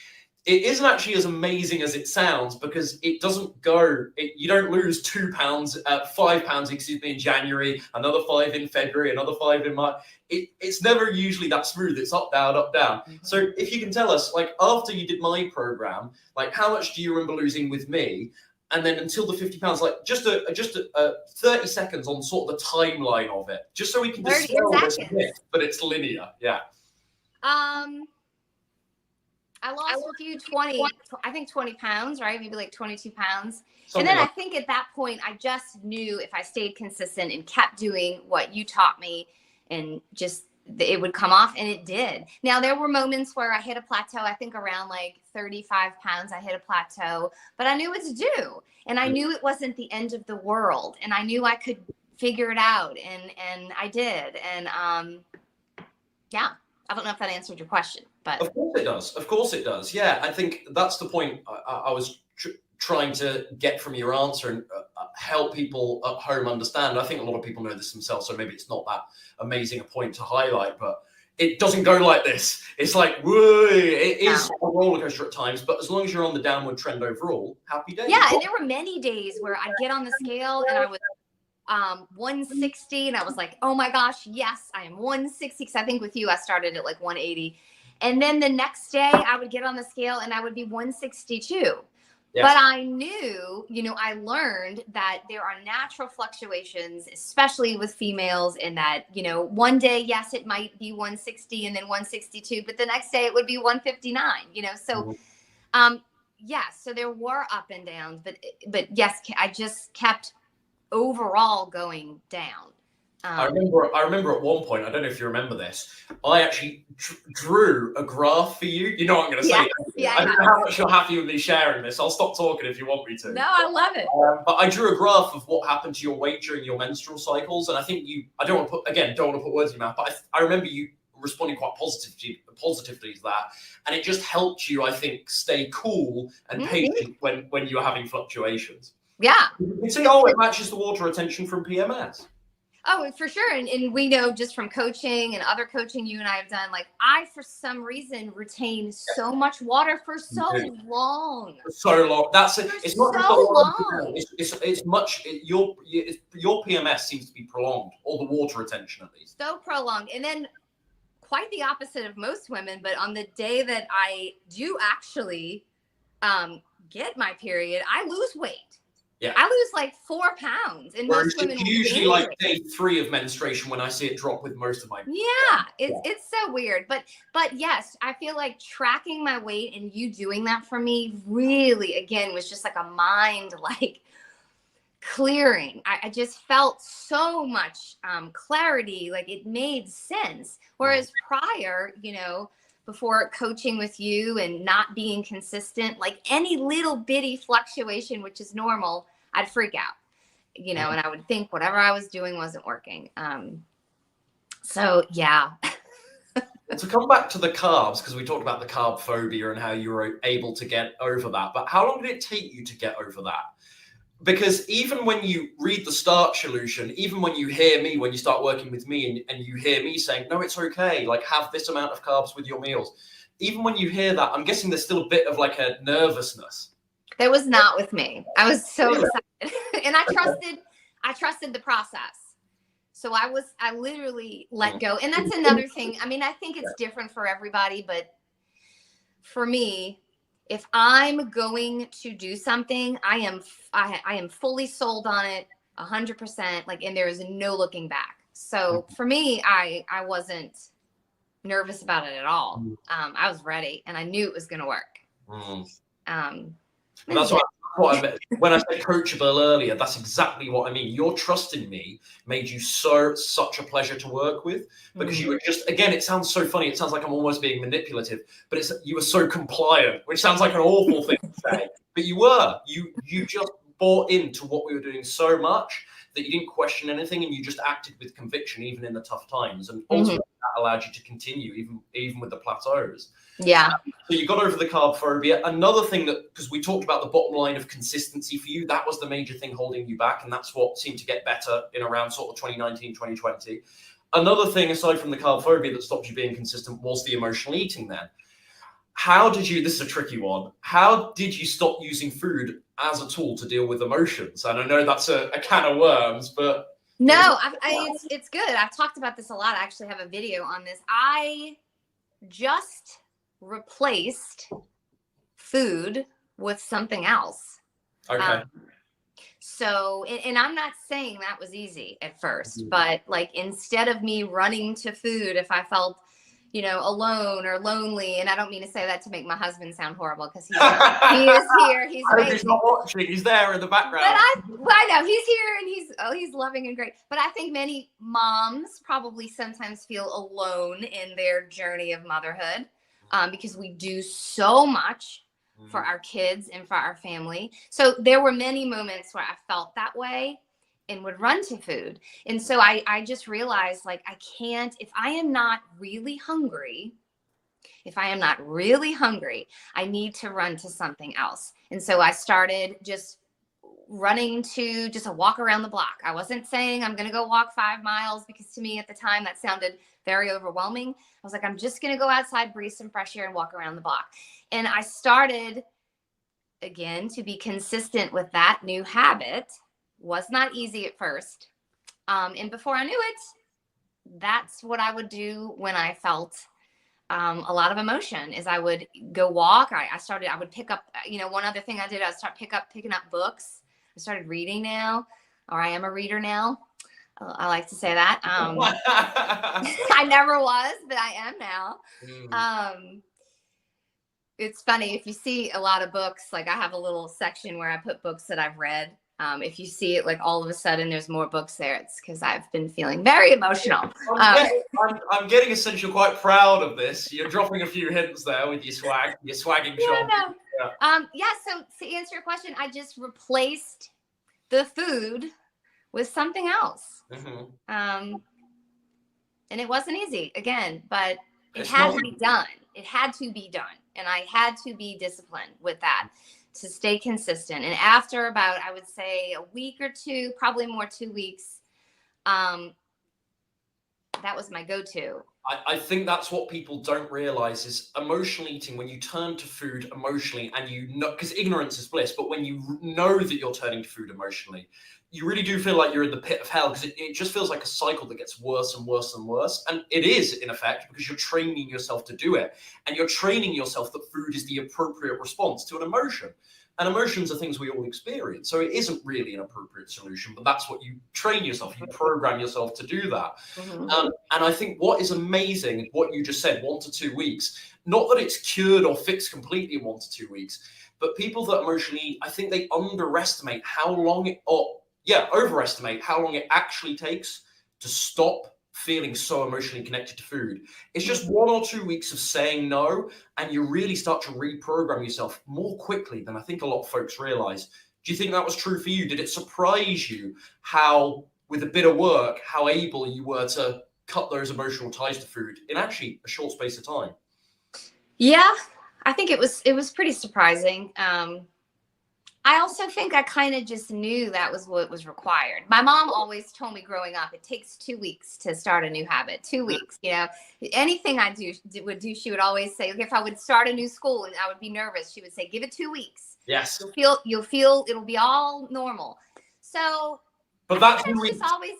Speaker 1: it isn't actually as amazing as it sounds, because it doesn't go, you don't lose 5 pounds, in January, another 5 in February, another 5 in March. It's never usually that smooth. It's up, down, up, down. Mm-hmm. So if you can tell us, like, after you did my program, like, how much do you remember losing with me? And then until the 50 pounds, like just a 30 seconds on sort of the timeline of it, just so we can dispel this myth, but it's linear. Yeah.
Speaker 2: I lost with you 20 pounds, right? Maybe like 22 pounds. Something, and then I think at that point, I just knew if I stayed consistent and kept doing what you taught me, and just it would come off, and it did. Now, there were moments where I hit a plateau. I think around like 35 pounds, I hit a plateau, but I knew what to do. And I knew it wasn't the end of the world. And I knew I could figure it out. And I did. And yeah, I don't know if that answered your question. But
Speaker 1: of course it does. Of course it does. Yeah, I think that's the point I was trying to get from your answer, and help people at home understand. I think a lot of people know this themselves, so maybe it's not that amazing a point to highlight, but it doesn't go like this. It's like, whoa, it is a roller coaster at times, but as long as you're on the downward trend overall, happy days.
Speaker 2: Yeah, and there were many days where I'd get on the scale and I would 160, and I was like, oh my gosh, yes, I am 160. Because I think with you, I started at like 180. And then the next day I would get on the scale and I would be 162. Yes. But I knew, I learned that there are natural fluctuations, especially with females, in that, one day, yes, it might be 160 and then 162, but the next day it would be 159, so, yes, so there were up and downs, but yes, I just kept overall going down.
Speaker 1: I remember at one point, I don't know if you remember this, I actually drew a graph for you. You know what I'm going to say?
Speaker 2: Yeah,
Speaker 1: I don't know how much you're happy with me sharing this. I'll stop talking if you want me to.
Speaker 2: No, I love it.
Speaker 1: But I drew a graph of what happened to your weight during your menstrual cycles. And I think I don't want to put words in your mouth, but I remember you responding quite positively to that. And it just helped you, I think, stay cool and patient when you were having fluctuations.
Speaker 2: Yeah.
Speaker 1: You say, it matches the water retention from PMS.
Speaker 2: Oh, for sure. And we know just from coaching and other coaching you and I have done, like I, for some reason, retain so much water for so long.
Speaker 1: So long. That's it. It's not
Speaker 2: so long.
Speaker 1: It's much, your PMS seems to be prolonged, or the water retention at least.
Speaker 2: So prolonged. And then quite the opposite of most women, but on the day that I do actually get my period, I lose weight.
Speaker 1: Yeah.
Speaker 2: I lose like 4 pounds. And
Speaker 1: most women usually like day 3 of menstruation when I see it drop with most of my.
Speaker 2: Yeah, it's so weird. But yes, I feel like tracking my weight and you doing that for me really, again, was just like a mind like clearing. I just felt so much clarity, like it made sense. Whereas prior, before coaching with you and not being consistent, like any little bitty fluctuation, which is normal, I'd freak out, and I would think whatever I was doing wasn't working. So yeah.
Speaker 1: To come back to the carbs, because we talked about the carb phobia and how you were able to get over that, but how long did it take you to get over that? Because even when you read the starch solution, even when you hear me, when you start working with me and you hear me saying, no, it's okay, like have this amount of carbs with your meals. Even when you hear that, I'm guessing there's still a bit of like a nervousness.
Speaker 2: There was not with me. I was so excited and I trusted the process. So I literally let go. And that's another thing. I mean, I think it's different for everybody, but for me, if I'm going to do something, I am fully sold on it 100%, like, and there is no looking back. So for me, I wasn't nervous about it at all. I was ready and I knew it was going to work.
Speaker 1: That's what I meant. When I said coachable earlier, that's exactly what I mean. Your trust in me made you such a pleasure to work with, because you were just, again, it sounds so funny. It sounds like I'm almost being manipulative, but you were so compliant, which sounds like an awful thing to say, but you just bought into what we were doing so much that you didn't question anything, and you just acted with conviction, even in the tough times. And ultimately that allowed you to continue even with the plateaus.
Speaker 2: Yeah.
Speaker 1: So you got over the carb phobia. Another thing because we talked about the bottom line of consistency for you, that was the major thing holding you back. And that's what seemed to get better in around sort of 2019, 2020. Another thing aside from the carb phobia that stopped you being consistent was the emotional eating then. This is a tricky one. How did you stop using food as a tool to deal with emotions? And I know that's a can of worms, but.
Speaker 2: No, it's good. I've talked about this a lot. I actually have a video on this. I just replaced food with something else.
Speaker 1: Okay.
Speaker 2: So, and I'm not saying that was easy at first, but like instead of me running to food if I felt, alone or lonely, and I don't mean to say that to make my husband sound horrible, because he is here. He's
Speaker 1: He's not watching. He's there in the background.
Speaker 2: But I know he's here and he's loving and great. But I think many moms probably sometimes feel alone in their journey of motherhood, because we do so much for our kids and for our family. So there were many moments where I felt that way and would run to food. And so I just realized, like, I can't, if I am not really hungry, I need to run to something else. And so I started just running to just a walk around the block. I wasn't saying I'm going to go walk 5 miles, because to me at the time that sounded very overwhelming. I was like, I'm just going to go outside, breathe some fresh air, and walk around the block. And I started, again, to be consistent with that new habit. Was not easy at first. And before I knew it, that's what I would do when I felt a lot of emotion. Is I would go walk. I would pick up, one other thing I did, I start picking up books. I started reading now, or I am a reader now. I like to say that. I never was, but I am now. It's funny, if you see a lot of books, like I have a little section where I put books that I've read. If you see it, like all of a sudden there's more books there, it's because I've been feeling very emotional.
Speaker 1: I'm getting essentially quite proud of this. You're dropping a few hints there with your swagging Sean.
Speaker 2: Yeah, so to answer your question, I just replaced the food with something else. And it wasn't easy, again, but it had to be done. It had to be done. And I had to be disciplined with that to stay consistent. And after about, I would say, a week or two, probably more 2 weeks, that was my go-to.
Speaker 1: I think that's what people don't realize is emotional eating. When you turn to food emotionally, and you know, because ignorance is bliss, but when you know that you're turning to food emotionally, you really do feel like you're in the pit of hell, because it just feels like a cycle that gets worse and worse and worse. And it is, in effect, because you're training yourself to do it. And you're training yourself that food is the appropriate response to an emotion. And emotions are things we all experience. So it isn't really an appropriate solution, but that's what you train yourself. You program yourself to do that. And I think what is amazing, what you just said, 1 to 2 weeks, not that it's cured or fixed completely in 1 to 2 weeks, but people that emotionally eat, I think they overestimate how long it actually takes to stop feeling so emotionally connected to food. It's just 1 or 2 weeks of saying no, and you really start to reprogram yourself more quickly than I think a lot of folks realize. Do you think that was true for you? Did it surprise you how, with a bit of work, how able you were to cut those emotional ties to food in actually a short space of time?
Speaker 2: Yeah, I think it was pretty surprising. I also think I kind of just knew that was what was required. My mom always told me growing up, it takes 2 weeks to start a new habit. 2 weeks, anything I would do, she would always say, okay, if I would start a new school and I would be nervous, she would say, give it 2 weeks.
Speaker 1: Yes.
Speaker 2: You'll feel it'll be all normal. So,
Speaker 1: but that's
Speaker 2: just always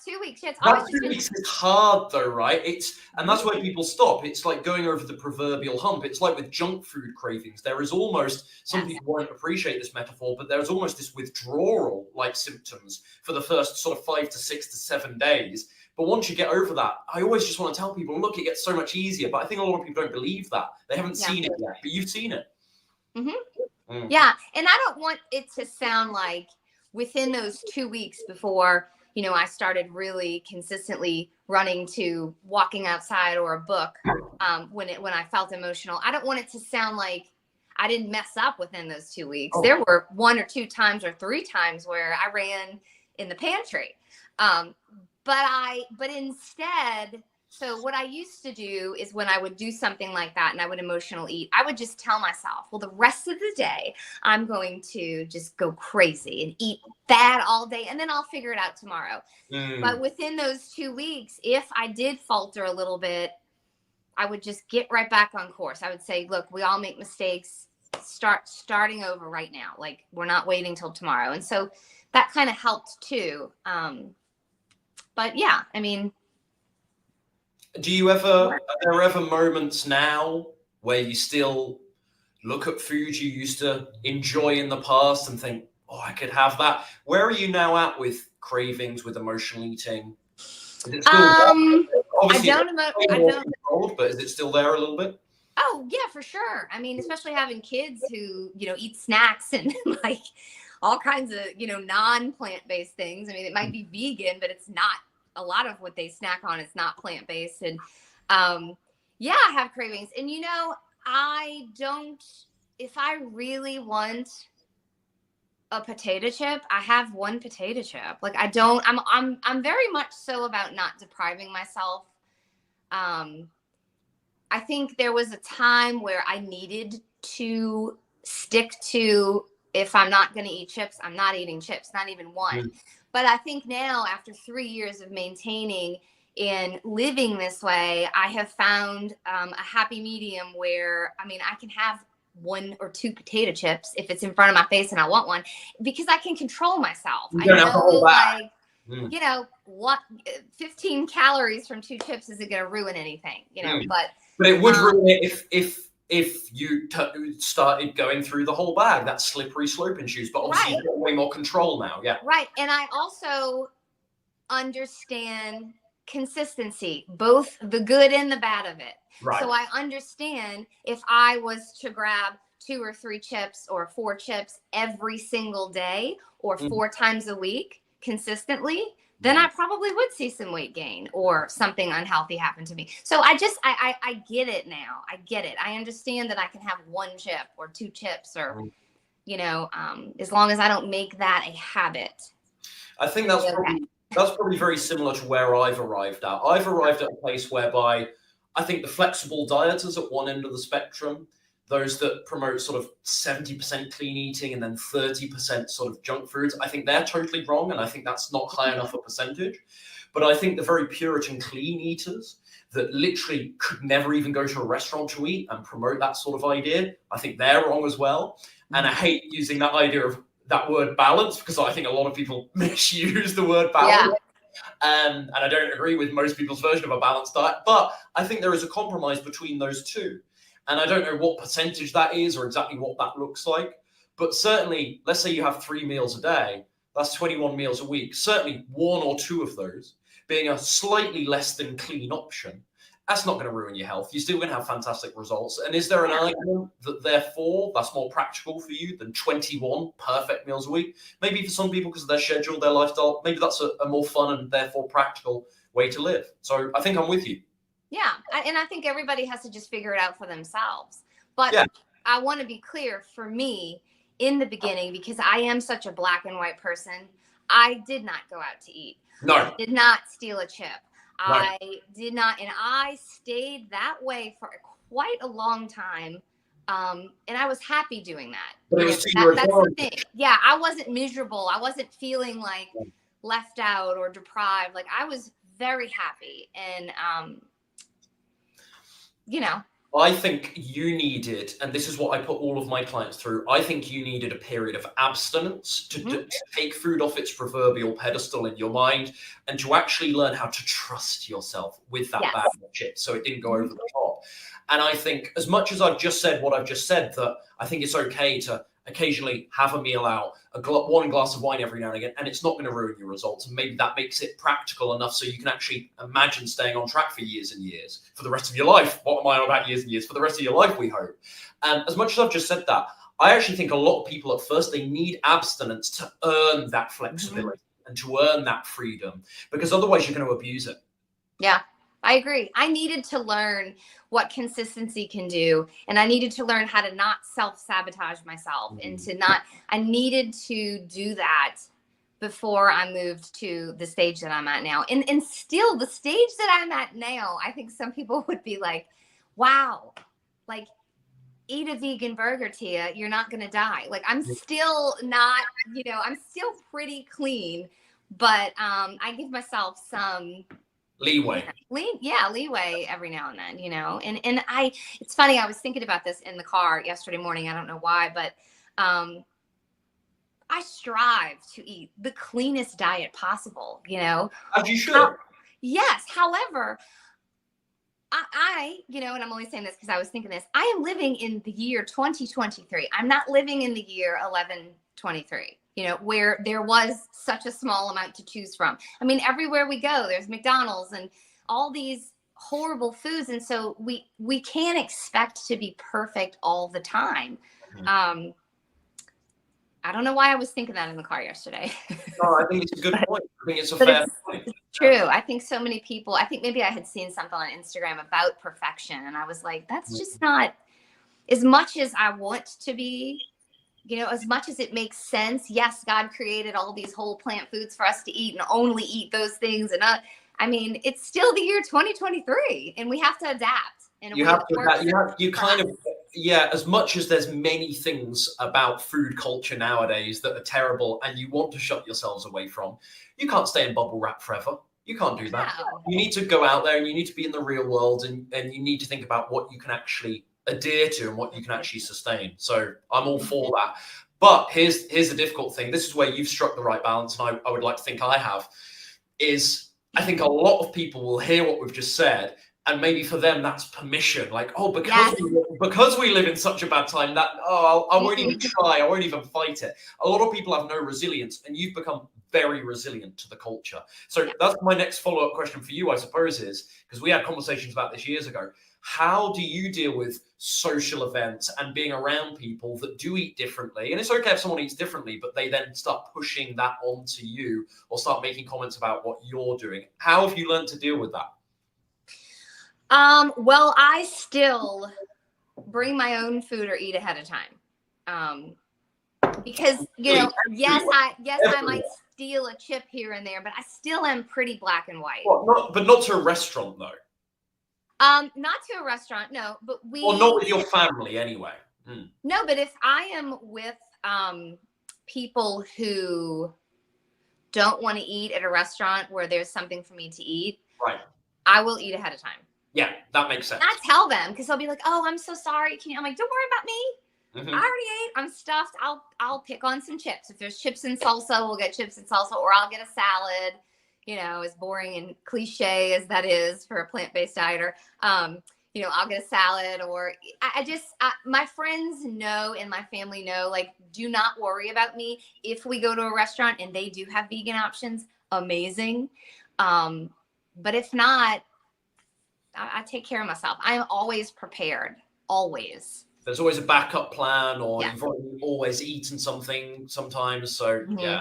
Speaker 2: 2 weeks. Yeah, it's
Speaker 1: always 2 weeks is hard though, right? And that's where people stop. It's like going over the proverbial hump. It's like with junk food cravings. There is almost, some people won't appreciate this metaphor, but there's almost this withdrawal like symptoms for the first sort of 5 to 6 to 7 days. But once you get over that, I always just want to tell people, look, it gets so much easier. But I think a lot of people don't believe that. They haven't seen it yet, but you've seen it.
Speaker 2: Yeah, and I don't want it to sound like within those 2 weeks before, I started really consistently running to walking outside or a book when I felt emotional. I don't want it to sound like I didn't mess up within those 2 weeks. There were 1 or 2 times or 3 times where I ran in the pantry. But instead, so what I used to do is when I would do something like that and I would emotionally eat, I would just tell myself, well, the rest of the day, I'm going to just go crazy and eat that all day, and then I'll figure it out tomorrow. But within those 2 weeks, if I did falter a little bit, I would just get right back on course. I would say, look, we all make mistakes. Starting over right now. Like, we're not waiting till tomorrow. And so that kind of helped too. But yeah, I mean,
Speaker 1: are there ever moments now where you still look at food you used to enjoy in the past and think, oh, I could have that? Where are you now at with cravings, with emotional eating? Is it still obviously, I don't, but is it still there a little bit?
Speaker 2: Oh yeah, for sure. I mean, especially having kids who, eat snacks and like all kinds of, non-plant-based things. I mean, it might be vegan, but it's not. A lot of what they snack on is not plant-based. And yeah, I have cravings. And I don't, if I really want a potato chip, I have one potato chip. Like, I don't, I'm very much so about not depriving myself. I think there was a time where I needed to stick to, if I'm not going to eat chips, I'm not eating chips, not even one. But I think now, after 3 years of maintaining and living this way, I have found a happy medium where, I mean, I can have 1 or 2 potato chips if it's in front of my face and I want one, because I can control myself. I know, you know, what 15 calories from 2 chips isn't going to ruin anything, you know,
Speaker 1: but it would ruin it if you started going through the whole bag. That slippery slope ensues, but obviously you've got way more control now. Yeah.
Speaker 2: Right. And I also understand consistency, both the good and the bad of it.
Speaker 1: Right.
Speaker 2: So I understand if I was to grab 2 or 3 chips or 4 chips every single day or 4 times a week consistently, then I probably would see some weight gain or something unhealthy happen to me. So I get it now. I get it. I understand that I can have 1 chip or 2 chips or, you know, as long as I don't make that a habit.
Speaker 1: I think that's probably very similar to where I've arrived at. I've arrived at a place whereby I think the flexible dieters at one end of the spectrum, those that promote sort of 70% clean eating and then 30% sort of junk foods, I think they're totally wrong. And I think that's not high enough a percentage. But I think the very Puritan clean eaters that literally could never even go to a restaurant to eat and promote that sort of idea, I think they're wrong as well. And I hate using that idea of that word balance, because I think a lot of people misuse the word balance. And I don't agree with most people's version of a balanced diet, but I think there is a compromise between those two. And I don't know what percentage that is or exactly what that looks like, but certainly, let's say you have 3 meals a day, that's 21 meals a week. Certainly 1 or 2 of those being a slightly less than clean option, that's not going to ruin your health. You're still going to have fantastic results. And is there an argument that therefore that's more practical for you than 21 perfect meals a week? Maybe for some people, because of their schedule, their lifestyle, maybe that's a more fun and therefore practical way to live. So I think I'm with you.
Speaker 2: Yeah. And I think everybody has to just figure it out for themselves. But I want to be clear, for me in the beginning, because I am such a black and white person, I did not go out to eat.
Speaker 1: No.
Speaker 2: I did not steal a chip.
Speaker 1: No.
Speaker 2: I did not. And I stayed that way for quite a long time. And I was happy doing that.
Speaker 1: But it was
Speaker 2: that's the thing. Yeah. I wasn't miserable. I wasn't feeling like left out or deprived. Like, I was very happy. And, you know,
Speaker 1: I think you needed, and this is what I put all of my clients through, I think you needed a period of abstinence to take food off its proverbial pedestal in your mind and to actually learn how to trust yourself with that bag of chips so it didn't go over the top. And I think, as much as I've just said what I've just said, that I think it's okay to occasionally have a meal out, one glass of wine every now and again, and it's not going to ruin your results. And maybe that makes it practical enough so you can actually imagine staying on track for years and years, for the rest of your life. What am I on about years and years? For the rest of your life, we hope. And as much as I've just said that, I actually think a lot of people at first, they need abstinence to earn that flexibility and to earn that freedom, because otherwise you're going to abuse it.
Speaker 2: Yeah. I agree. I needed to learn what consistency can do. And I needed to learn how to not self-sabotage myself and to not, I needed to do that before I moved to the stage that I'm at now. And still the stage that I'm at now, I think some people would be like, wow, like, eat a vegan burger, Tia, you're not going to die. Like, I'm still not, you know, I'm still pretty clean, but I give myself some
Speaker 1: leeway.
Speaker 2: Leeway every now and then, you know. And it's funny, I was thinking about this in the car yesterday morning. I don't know why, but I strive to eat the cleanest diet possible, you know.
Speaker 1: As you should.
Speaker 2: Yes. However, I, you know, and I'm only saying this because I was thinking this, I am living in the year 2023. I'm not living in the year 1123. You know, where there was such a small amount to choose from. I mean, everywhere we go, there's McDonald's and all these horrible foods. And so we can't expect to be perfect all the time. I don't know why I was thinking that in the car yesterday.
Speaker 1: No, I think it's a good point. I think it's a fair point.
Speaker 2: It's true. I think so many people, I think maybe I had seen something on Instagram about perfection. And I was like, that's just not, as much as I want to be, you know, as much as it makes sense. Yes, God created all these whole plant foods for us to eat and only eat those things. And I mean, it's still the year 2023 and we have to adapt. And
Speaker 1: you have to, you kind of, as much as there's many things about food culture nowadays that are terrible and you want to shut yourselves away from, you can't stay in bubble wrap forever. You can't do that.
Speaker 2: No.
Speaker 1: You need to go out there and you need to be in the real world and you need to think about what you can actually adhere to and what you can actually sustain. So I'm all for that. But here's the difficult thing. This is where you've struck the right balance, and I would like to think I have. is I think a lot of people will hear what we've just said, and maybe for them that's permission. Like, oh, because we live in such a bad time that I won't even try, I won't even fight it. A lot of people have no resilience, and you've become very resilient to the culture. So that's my next follow-up question for you, I suppose, is because we had conversations about this years ago. How do you deal with social events and being around people that do eat differently? And it's okay if someone eats differently, but they then start pushing that onto you or start making comments about what you're doing. How have you learned to deal with that?
Speaker 2: Well, I still bring my own food or eat ahead of time. Because, yes, I might steal a chip here and there, but I still am pretty black and white.
Speaker 1: Well, not to a restaurant though.
Speaker 2: Not to a restaurant, no, but
Speaker 1: or not with your family anyway.
Speaker 2: No, but if I am with people who don't want to eat at a restaurant where there's something for me to eat,
Speaker 1: right,
Speaker 2: I will eat ahead of time.
Speaker 1: Yeah, that makes sense.
Speaker 2: And I tell them because they'll be like, "Oh, I'm so sorry." I'm like, "Don't worry about me. I already ate. I'm stuffed. I'll pick on some chips. If there's chips and salsa, we'll get chips and salsa, or I'll get a salad." As boring and cliche as that is for a plant-based dieter, I'll get a salad, or my friends know and my family know, like, do not worry about me. If we go to a restaurant and they do have vegan options, amazing. But if not, I take care of myself. I am always prepared, always.
Speaker 1: There's always a backup plan, or you've always eaten something sometimes. So, yeah.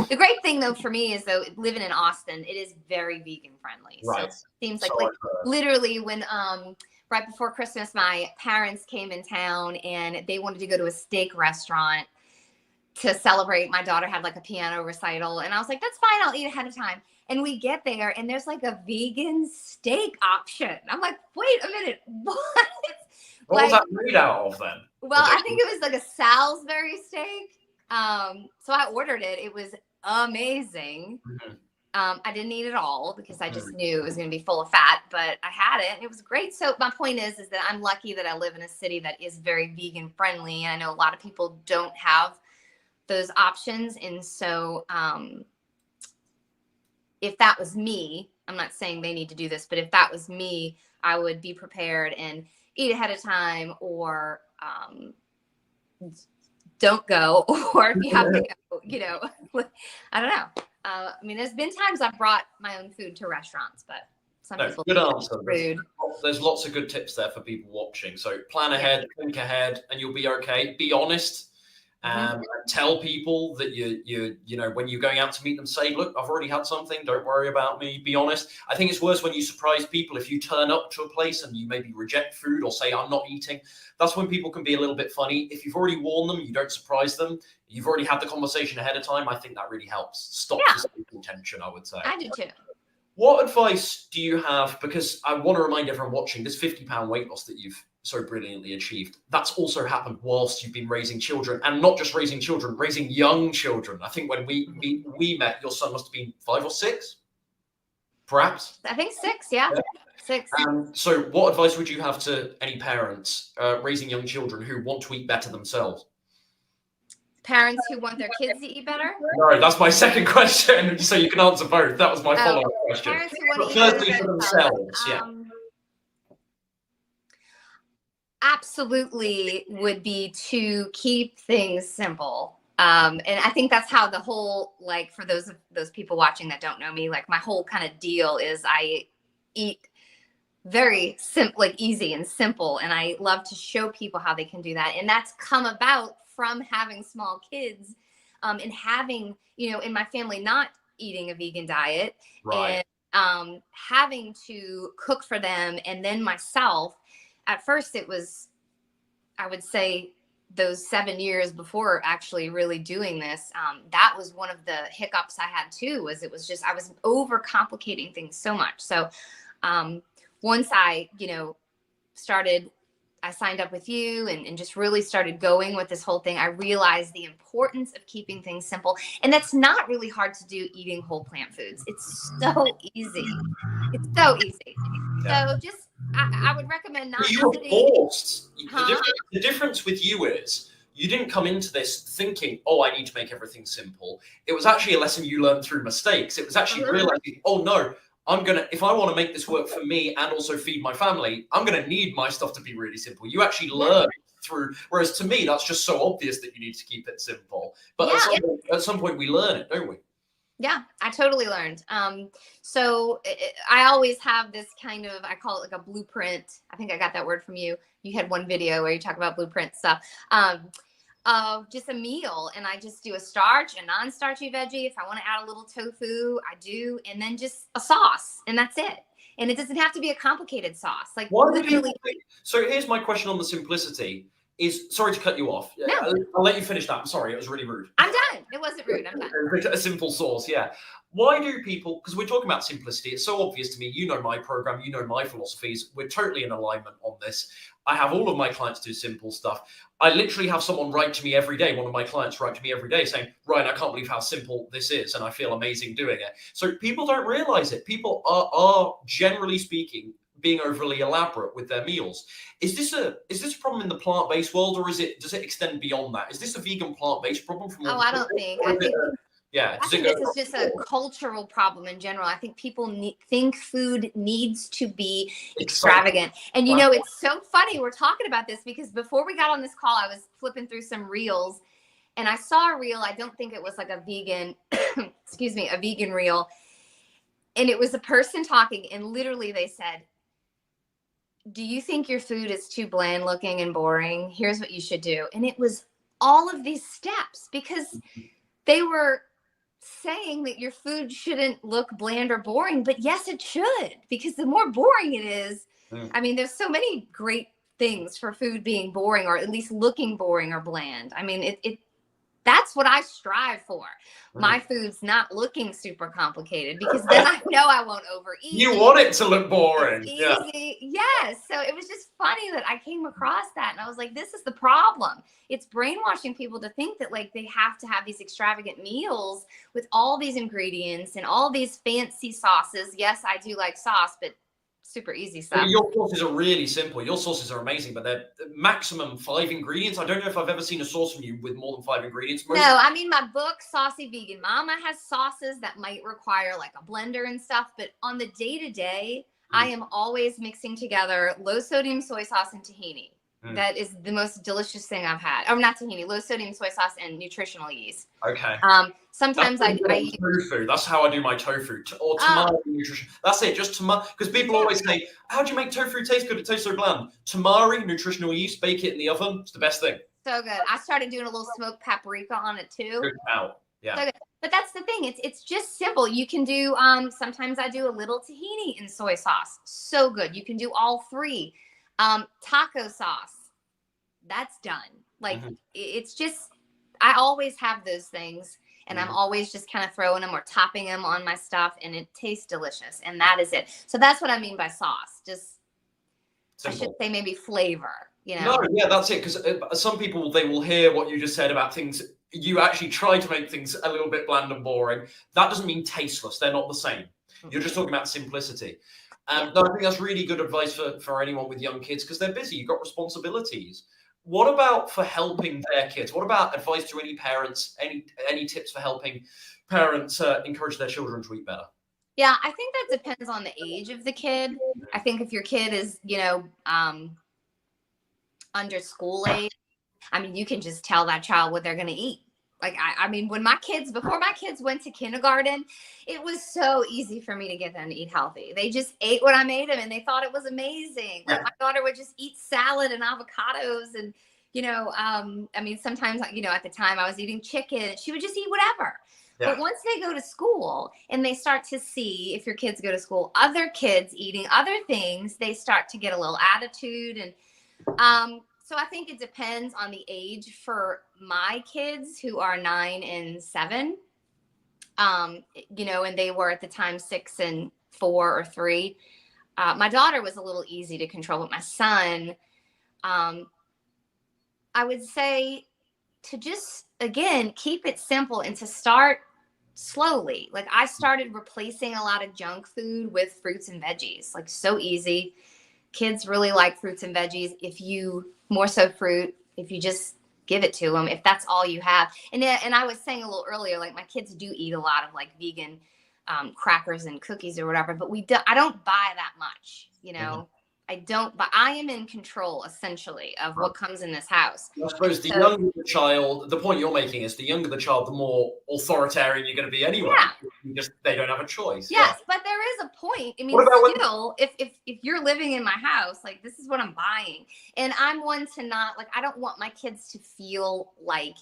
Speaker 2: The great thing, though, for me is, though, living in Austin, it is very vegan friendly.
Speaker 1: Right.
Speaker 2: So it seems like literally when right before Christmas, my parents came in town and they wanted to go to a steak restaurant to celebrate. My daughter had like a piano recital, and I was like, that's fine, I'll eat ahead of time. And we get there and there's like a vegan steak option. I'm like, wait a minute, what?
Speaker 1: What was that made out of then?
Speaker 2: Well, I think it was like a Salisbury steak. So I ordered it. It was amazing. I didn't eat it all because I just knew it was going to be full of fat, but I had it and it was great. So my point is that I'm lucky that I live in a city that is very vegan friendly. And I know a lot of people don't have those options. And so, if that was me, I'm not saying they need to do this, but if that was me, I would be prepared and eat ahead of time, or, don't go, or if you have to go, I don't know. I mean, there's been times I've brought my own food to restaurants, but some people
Speaker 1: good answer.
Speaker 2: Rude.
Speaker 1: There's lots of good tips there for people watching. So plan ahead, think ahead, and you'll be okay. Be honest. Tell people that when you're going out to meet them, say, look, I've already had something, don't worry about me, be honest. I think it's worse when you surprise people. If you turn up to a place and you maybe reject food or say, I'm not eating, that's when people can be a little bit funny. If you've already warned them, you don't surprise them, you've already had the conversation ahead of time, I think that really helps stop the tension, I would say.
Speaker 2: I do too.
Speaker 1: What advice do you have? Because I want to remind everyone watching, this 50-pound weight loss that you've so brilliantly achieved, that's also happened whilst you've been raising children, and not just raising children, raising young children. I think when we met, your son must have been 5 or 6, perhaps.
Speaker 2: I think 6, yeah. 6.
Speaker 1: So what advice would you have to any parents raising young children who want to eat better themselves?
Speaker 2: Parents who want their kids to eat better?
Speaker 1: No, that's my second question. So you can answer both. That was my follow-up question.
Speaker 2: Parents who want to eat
Speaker 1: firstly for themselves,
Speaker 2: absolutely would be to keep things simple. And I think that's how the whole, like, for those people watching that don't know me, like, my whole kind of deal is I eat very simple, like easy and simple. And I love to show people how they can do that. And that's come about from having small kids, and having, in my family, not eating a vegan diet,
Speaker 1: right,
Speaker 2: and having to cook for them. And then myself, at first it was, I would say, those 7 years before actually really doing this, that was one of the hiccups I had too, was I was overcomplicating things so much. So once I, I signed up with you and just really started going with this whole thing, I realized the importance of keeping things simple. And that's not really hard to do, eating whole plant foods. It's so easy. It's so easy. Yeah. So just, I would recommend not.
Speaker 1: You were forced. The difference with you is you didn't come into this thinking, oh, I need to make everything simple. It was actually a lesson you learned through mistakes. It was actually realizing, oh no, if I want to make this work for me and also feed my family, I'm going to need my stuff to be really simple. You actually learn through, whereas to me, that's just so obvious that you need to keep it simple. But at some point we learn it, don't we?
Speaker 2: Yeah, I totally learned. So I always have this kind of, I call it like a blueprint. I think I got that word from you. You had one video where you talk about blueprint stuff. Just a meal, and I just do a starch, a non-starchy veggie. If I want to add a little tofu, I do, and then just a sauce, and that's it. And it doesn't have to be a complicated sauce. Like literally.
Speaker 1: So here's my question on the simplicity. Sorry to cut you off.
Speaker 2: No.
Speaker 1: I'll let you finish that. I'm sorry, it was really rude.
Speaker 2: I'm done. It wasn't rude. I'm done.
Speaker 1: A simple sauce, yeah. Why do people, because we're talking about simplicity, it's so obvious to me, you know my program, you know my philosophies, we're totally in alignment on this. I have all of my clients do simple stuff. I literally have someone write to me every day, one of my clients write to me every day saying, Ryan, I can't believe how simple this is, and I feel amazing doing it. So people don't realize it. People are generally speaking, being overly elaborate with their meals. Is this a problem in the plant-based world, or does it extend beyond that? Is this a vegan plant-based problem?
Speaker 2: I don't think. I think this is just a cultural problem in general. I think people think food needs to be extravagant. And you know, it's so funny we're talking about this because before we got on this call, I was flipping through some reels and I saw a reel. I don't think it was like a vegan, excuse me, a vegan reel. And it was a person talking and literally they said, do you think your food is too bland looking and boring? Here's what you should do. And it was all of these steps because they were saying that your food shouldn't look bland or boring, but yes, it should, because the more boring it is, I mean, there's so many great things for food being boring or at least looking boring or bland. I mean, that's what I strive for. My food's not looking super complicated because then I know I won't overeat.
Speaker 1: You want it to look boring.
Speaker 2: Easy. Yeah. Yes. So it was just funny that I came across that and I was like, this is the problem. It's brainwashing people to think that like they have to have these extravagant meals with all these ingredients and all these fancy sauces. Yes, I do like sauce, but super easy stuff.
Speaker 1: Your sauces are really simple. Your sauces are amazing, but they're maximum 5 ingredients. I don't know if I've ever seen a sauce from you with more than 5 ingredients.
Speaker 2: No, I mean, my book, Saucy Vegan Mama, has sauces that might require like a blender and stuff. But on the day-to-day, I am always mixing together low sodium soy sauce and tahini. That is the most delicious thing I've had. Oh, not tahini, low sodium soy sauce and nutritional yeast.
Speaker 1: Okay.
Speaker 2: Sometimes I eat
Speaker 1: tofu. That's how I do my tofu or tamari nutrition. That's it, just tamari. Because people always say, "How do you make tofu taste good? It tastes so bland." Tamari, nutritional yeast, bake it in the oven. It's the best thing.
Speaker 2: So good. I started doing a little smoked paprika on it too.
Speaker 1: Good out. Yeah.
Speaker 2: So good. But that's the thing. It's just simple. You can do. Sometimes I do a little tahini in soy sauce. So good. You can do all 3. Taco sauce. That's done. Like it's just. I always have those things. And I'm always just kind of throwing them or topping them on my stuff and it tastes delicious. And that is it. So that's what I mean by sauce. Just, simple. I should say maybe flavor, you know?
Speaker 1: No, yeah, that's it. Because some people, they will hear what you just said about things. You actually try to make things a little bit bland and boring. That doesn't mean tasteless. They're not the same. You're just talking about simplicity. No, I think that's really good advice for anyone with young kids because they're busy. You've got responsibilities. What about for helping their kids? What about advice to any parents? Any tips for helping parents encourage their children to eat better?
Speaker 2: Yeah, I think that depends on the age of the kid. I think if your kid is, under school age, I mean, you can just tell that child what they're going to eat. Like, I mean, before my kids went to kindergarten, it was so easy for me to get them to eat healthy. They just ate what I made them and they thought it was amazing. Like my daughter would just eat salad and avocados and, I mean, sometimes, at the time I was eating chicken, she would just eat whatever. Yeah. But once they go to school and they start to see, if your kids go to school, other kids eating other things, they start to get a little attitude. And, so I think it depends on the age for my kids who are 9 and 7, and they were at the time 6 and 4 or 3. My daughter was a little easy to control, but my son, I would say to just, again, keep it simple and to start slowly. Like I started replacing a lot of junk food with fruits and veggies, like so easy. Kids really like fruits and veggies. More so fruit, if you just give it to them if that's all you have. And I was saying a little earlier, like my kids do eat a lot of like vegan crackers and cookies or whatever, but I don't buy that much, you know. I don't, but I am in control essentially of what comes in this house.
Speaker 1: I suppose the younger the child, the point you're making is the younger the child, the more authoritarian you're going to be anyway.
Speaker 2: Yeah.
Speaker 1: They don't have a choice.
Speaker 2: Yes, but there is a point. I mean, still, if you're living in my house, like this is what I'm buying, and I'm one to not like. I don't want my kids to feel like,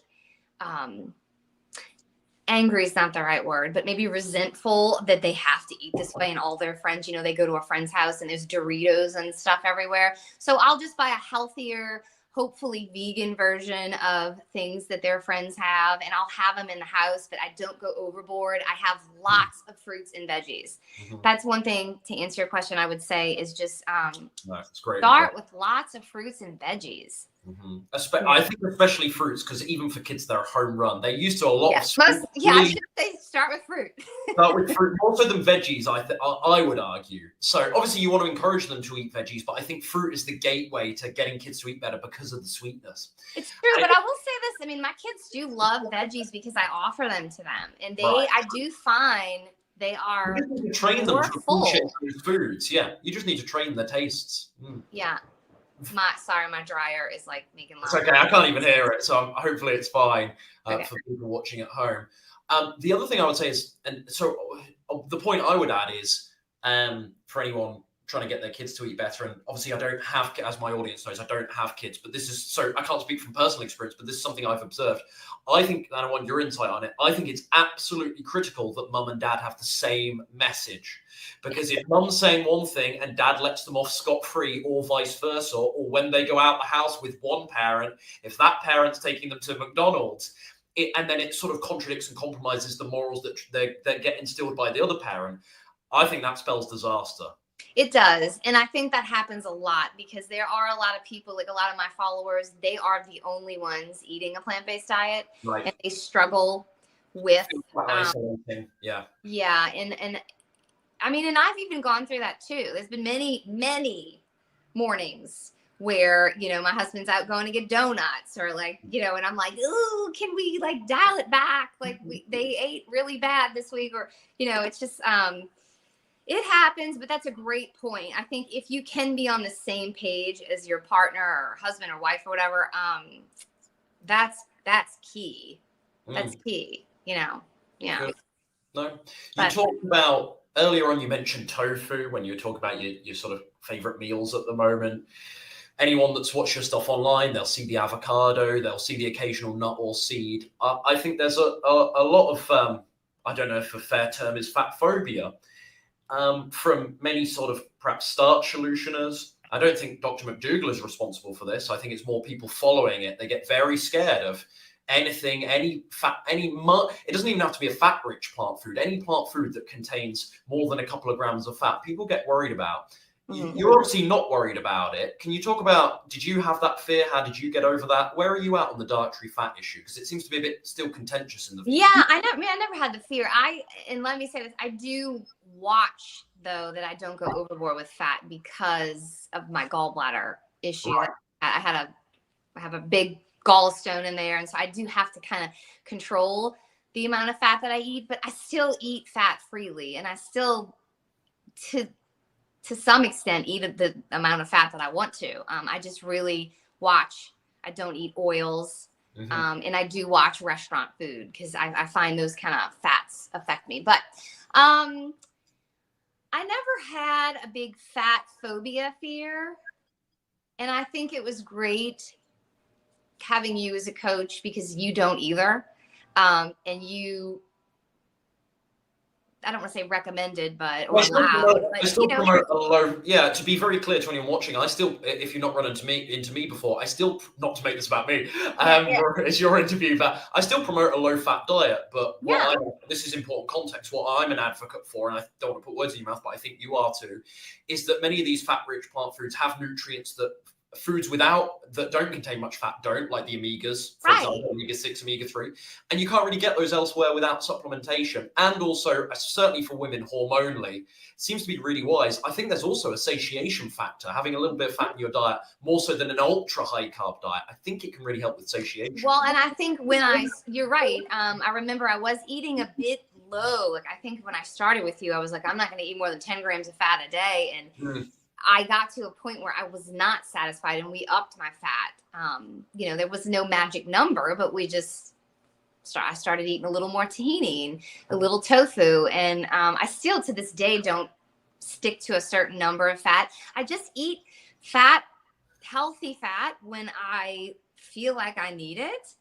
Speaker 2: angry is not the right word, but maybe resentful that they have to eat this way, and all their friends, you know, they go to a friend's house and there's Doritos and stuff everywhere. So I'll just buy a healthier, hopefully vegan version of things that their friends have, and I'll have them in the house, but I don't go overboard. I have lots of fruits and veggies. That's one thing to answer your question I would say is just
Speaker 1: that's great.
Speaker 2: Start with lots of fruits and veggies.
Speaker 1: I think especially fruits, because even for kids, they're a home run. They're used to a lot of
Speaker 2: I should say start with fruit.
Speaker 1: Start with fruit more so than veggies, I would argue. So obviously you want to encourage them to eat veggies, but I think fruit is the gateway to getting kids to eat better because of the sweetness.
Speaker 2: It's true, but I will say this. I mean, my kids do love veggies because I offer them to them, and I do find they are
Speaker 1: you just need to train them to appreciate those foods. Yeah, you just need to train their tastes.
Speaker 2: Yeah. My dryer is like making loud.
Speaker 1: It's okay, I can't even hear it, so hopefully it's fine for people watching at home. The other thing I would say is, and so the point I would add is, for anyone trying to get their kids to eat better, and obviously I don't have, as my audience knows, I don't have kids, but this is, so I can't speak from personal experience, but this is something I've observed. I think, and I want your insight on it, I think it's absolutely critical that mum and dad have the same message. Because if mum's saying one thing and dad lets them off scot-free, or vice versa, or when they go out the house with one parent, if that parent's taking them to McDonald's, and then it sort of contradicts and compromises the morals that get instilled by the other parent, I think that spells disaster.
Speaker 2: It does. And I think that happens a lot because there are a lot of people, like a lot of my followers, they are the only ones eating a plant-based diet.
Speaker 1: Right.
Speaker 2: And they struggle with
Speaker 1: Yeah,
Speaker 2: and I mean, and I've even gone through that too. There's been many mornings where, you know, my husband's out going to get donuts, or like, you know, and I'm like, ooh, can we like dial it back? Like they ate really bad this week, or, you know, it's just, it happens, but that's a great point. I think if you can be on the same page as your partner or husband or wife or whatever, that's key. That's key, you know? Yeah.
Speaker 1: Good. No, you talked about, earlier on you mentioned tofu when you were talking about your sort of favorite meals at the moment. Anyone that's watched your stuff online, they'll see the avocado, they'll see the occasional nut or seed. I think there's a lot of, I don't know if a fair term is fat phobia, from many sort of perhaps starch solutioners. I don't think Dr. McDougall is responsible for this. I think it's more people following it. They get very scared of anything, any fat, it doesn't even have to be a fat-rich plant food. Any plant food that contains more than a couple of grams of fat, people get worried about. You're obviously not worried about it. Can you talk about, did you have that fear? How did you get over that? Where are you at on the dietary fat issue? Because it seems to be a bit still contentious in the
Speaker 2: Yeah, I never had the fear. And let me say this, I do watch though that I don't go overboard with fat because of my gallbladder issue. Right. I have a big gallstone in there, and so I do have to kind of control the amount of fat that I eat, but I still eat fat freely, and I still to some extent eat the amount of fat that I want to. I just really watch. I don't eat oils, and I do watch restaurant food because I find those kind of fats affect me. But I never had a big fat phobia fear, and I think it was great having you as a coach because you don't either, and you. I don't want to say recommended, but or allowed.
Speaker 1: I still promote a low. Yeah, to be very clear to anyone watching, I still, if you're not run into me before, I still, not to make this about me, it's your interview, but I still promote a low-fat diet. But this is important context. What I'm an advocate for, and I don't want to put words in your mouth, but I think you are too, is that many of these fat-rich plant foods have nutrients that foods that don't contain much fat don't, like the omegas, for
Speaker 2: Right.
Speaker 1: example, omega-6, omega-3, and you can't really get those elsewhere without supplementation. And also, certainly for women, hormonally, seems to be really wise. I think there's also a satiation factor. Having a little bit of fat in your diet, more so than an ultra high carb diet, I think it can really help with satiation.
Speaker 2: Well, and I think you're right. I remember I was eating a bit low. Like, I think when I started with you, I was like, I'm not going to eat more than 10 grams of fat a day. And I got to a point where I was not satisfied, and we upped my fat. There was no magic number, but I started eating a little more tahini and a little tofu. And I still to this day don't stick to a certain number of fat. I just eat fat, healthy fat, when I feel like I need it.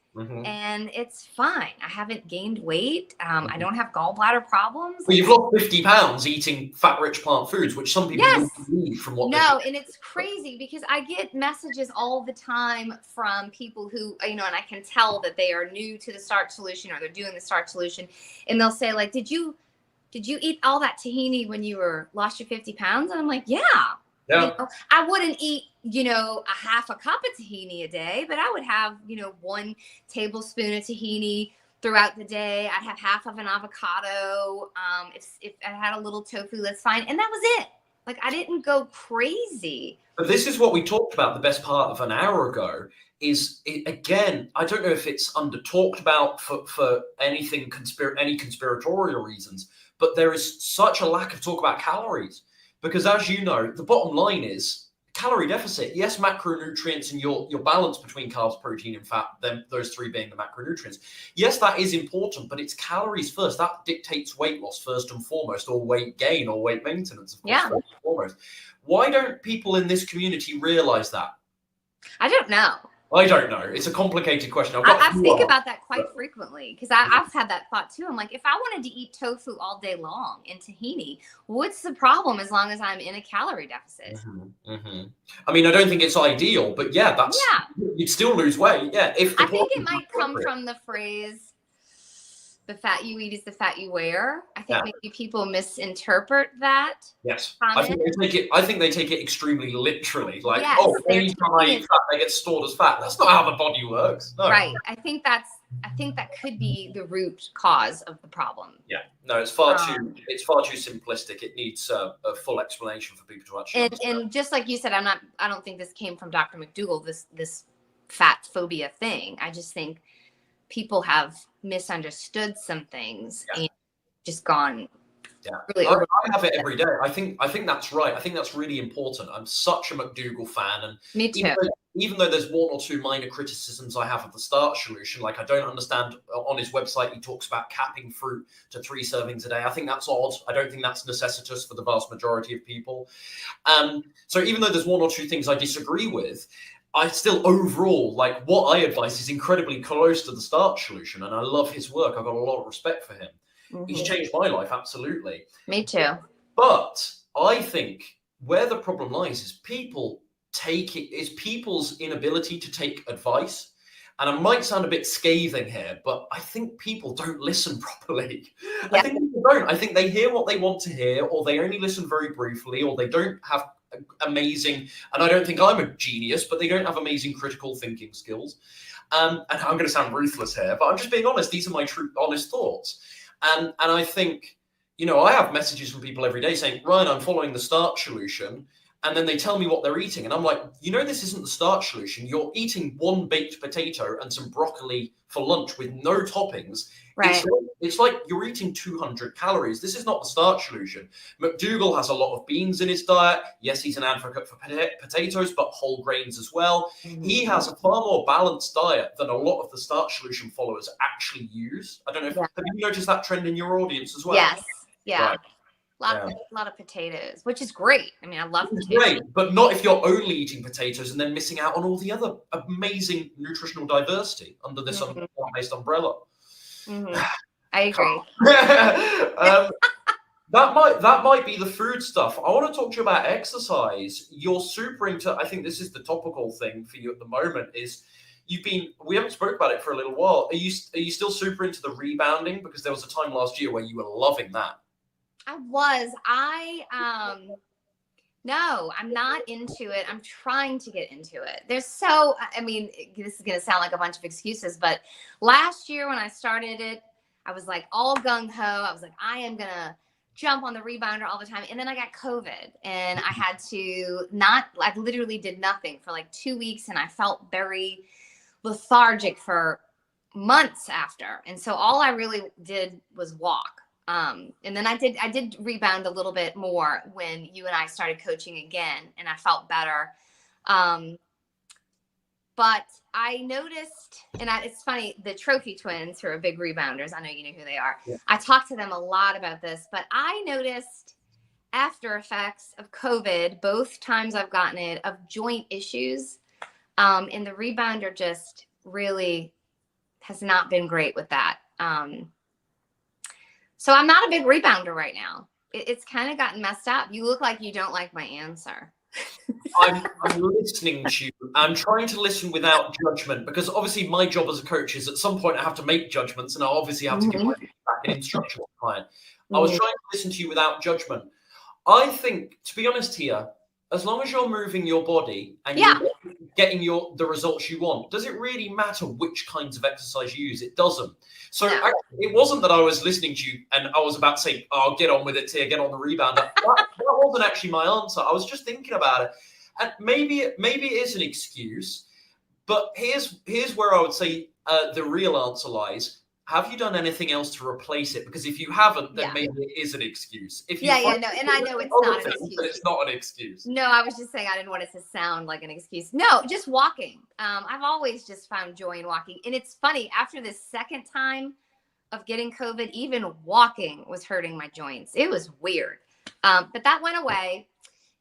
Speaker 2: And it's fine. I haven't gained weight. I don't have gallbladder problems.
Speaker 1: Well, you've lost 50 pounds eating fat-rich plant foods, which some people don't need from what.
Speaker 2: No, and it's crazy because I get messages all the time from people who, and I can tell that they are new to the starch solution, or they're doing the starch solution, and they'll say, like, did you eat all that tahini when you lost your 50 pounds? And I'm like, yeah. I wouldn't eat, a half a cup of tahini a day, but I would have, 1 tablespoon of tahini throughout the day. I'd have half of an avocado. If I had a little tofu, that's fine. And that was it. Like, I didn't go crazy.
Speaker 1: But this is what we talked about the best part of an hour ago. Again, I don't know if it's under talked about for anything any conspiratorial reasons, but there is such a lack of talk about calories. Because as you know, the bottom line is calorie deficit. Yes, macronutrients and your balance between carbs, protein, and fat, those 3 being the macronutrients. Yes, that is important, but it's calories first. That dictates weight loss first and foremost, or weight gain or weight maintenance, of course, first and foremost. Why don't people in this community realize that?
Speaker 2: I don't know.
Speaker 1: I don't know. It's a complicated question.
Speaker 2: I think about that quite frequently, because I've had that thought too. I'm like, if I wanted to eat tofu all day long and tahini, what's the problem as long as I'm in a calorie deficit?
Speaker 1: I mean, I don't think it's ideal, but you'd still lose weight. Yeah.
Speaker 2: I think it might come from the phrase, the fat you eat is the fat you wear. I think maybe people misinterpret that.
Speaker 1: Yes.
Speaker 2: Comment.
Speaker 1: I think they take it extremely literally. Like, anytime I eat fat, they get stored as fat. That's not how the body works. No.
Speaker 2: Right. I think that could be the root cause of the problem.
Speaker 1: Yeah. No, it's far too simplistic. It needs a full explanation for people to actually
Speaker 2: and just like you said, I don't think this came from Dr. McDougall, this fat phobia thing. I just think people have misunderstood some things and just gone. Really
Speaker 1: I have it every day. I think that's right. I think that's really important. I'm such a McDougall fan, and
Speaker 2: me too.
Speaker 1: Even though there's 1 or 2 minor criticisms I have of the starch solution, like I don't understand on his website he talks about capping fruit to 3 servings a day. I think that's odd. I don't think that's necessitous for the vast majority of people. So even though there's 1 or 2 things I disagree with, I still overall, like, what I advise is incredibly close to the starch solution, and I love his work. I've got a lot of respect for him. He's changed my life, absolutely.
Speaker 2: Me too.
Speaker 1: But I think where the problem lies is people's inability to take advice. And I might sound a bit scathing here, but I think people don't listen properly. I think people don't. I think they hear what they want to hear, or they only listen very briefly, or they don't have amazing, and I don't think I'm a genius, but they don't have amazing critical thinking skills. And I'm going to sound ruthless here, but I'm just being honest. These are my true, honest thoughts. And I think, I have messages from people every day saying, Ryan, I'm following the starch solution. And then they tell me what they're eating. And I'm like, this isn't the starch solution. You're eating 1 baked potato and some broccoli for lunch with no toppings.
Speaker 2: Right.
Speaker 1: It's like you're eating 200 calories. This is not the starch solution. McDougall has a lot of beans in his diet. Yes, he's an advocate for potatoes, but whole grains as well. He has a far more balanced diet than a lot of the starch solution followers actually use. I don't know if have you noticed that trend in your audience as well?
Speaker 2: Yes. Yeah. Right. A lot of potatoes, which is great. I mean, I love potatoes.
Speaker 1: Great, but not if you're only eating potatoes and then missing out on all the other amazing nutritional diversity under this plant-based umbrella.
Speaker 2: I agree.
Speaker 1: That might be the food stuff. I want to talk to you about exercise. You're super into, I think this is the topical thing for you at the moment, is we haven't spoke about it for a little while. Are you still super into the rebounding? Because there was a time last year where you were loving that.
Speaker 2: I was. No, I'm not into it. I'm trying to get into it. I mean, this is going to sound like a bunch of excuses, but last year when I started it, I was like all gung ho. I was like, I am going to jump on the rebounder all the time. And then I got COVID and I had to I literally did nothing for like 2 weeks and I felt very lethargic for months after. And so all I really did was walk. And then I did rebound a little bit more when you and I started coaching again, and I felt better. But I noticed, and it's funny, the Trophy twins, who are big rebounders, I know you know who they are. Yeah. I talked to them a lot about this, but I noticed after effects of COVID, both times I've gotten it, of joint issues. And the rebounder just really has not been great with that. So I'm not a big rebounder right now. It's kind of gotten messed up. You look like you don't like my answer.
Speaker 1: I'm listening to you. I'm trying to listen without judgment, because obviously my job as a coach is at some point I have to make judgments, and I obviously have to give my feedback and instruction to the client. I was trying to listen to you without judgment. I think, to be honest here, as long as you're moving your body and you're getting the results you want, does it really matter which kinds of exercise you use? It doesn't. So actually, it wasn't that I was listening to you and I was about to say, "Oh, get on with it, Tia, get on the rebounder." that wasn't actually my answer. I was just thinking about it, and maybe it is an excuse, but here's where I would say the real answer lies. Have you done anything else to replace it? Because if you haven't, then maybe it is an excuse. If you
Speaker 2: no, and I know it's not an excuse.
Speaker 1: But it's not an excuse.
Speaker 2: No, I was just saying I didn't want it to sound like an excuse. No, just walking. I've always just found joy in walking. And it's funny, after the second time of getting COVID, even walking was hurting my joints. It was weird. But that went away.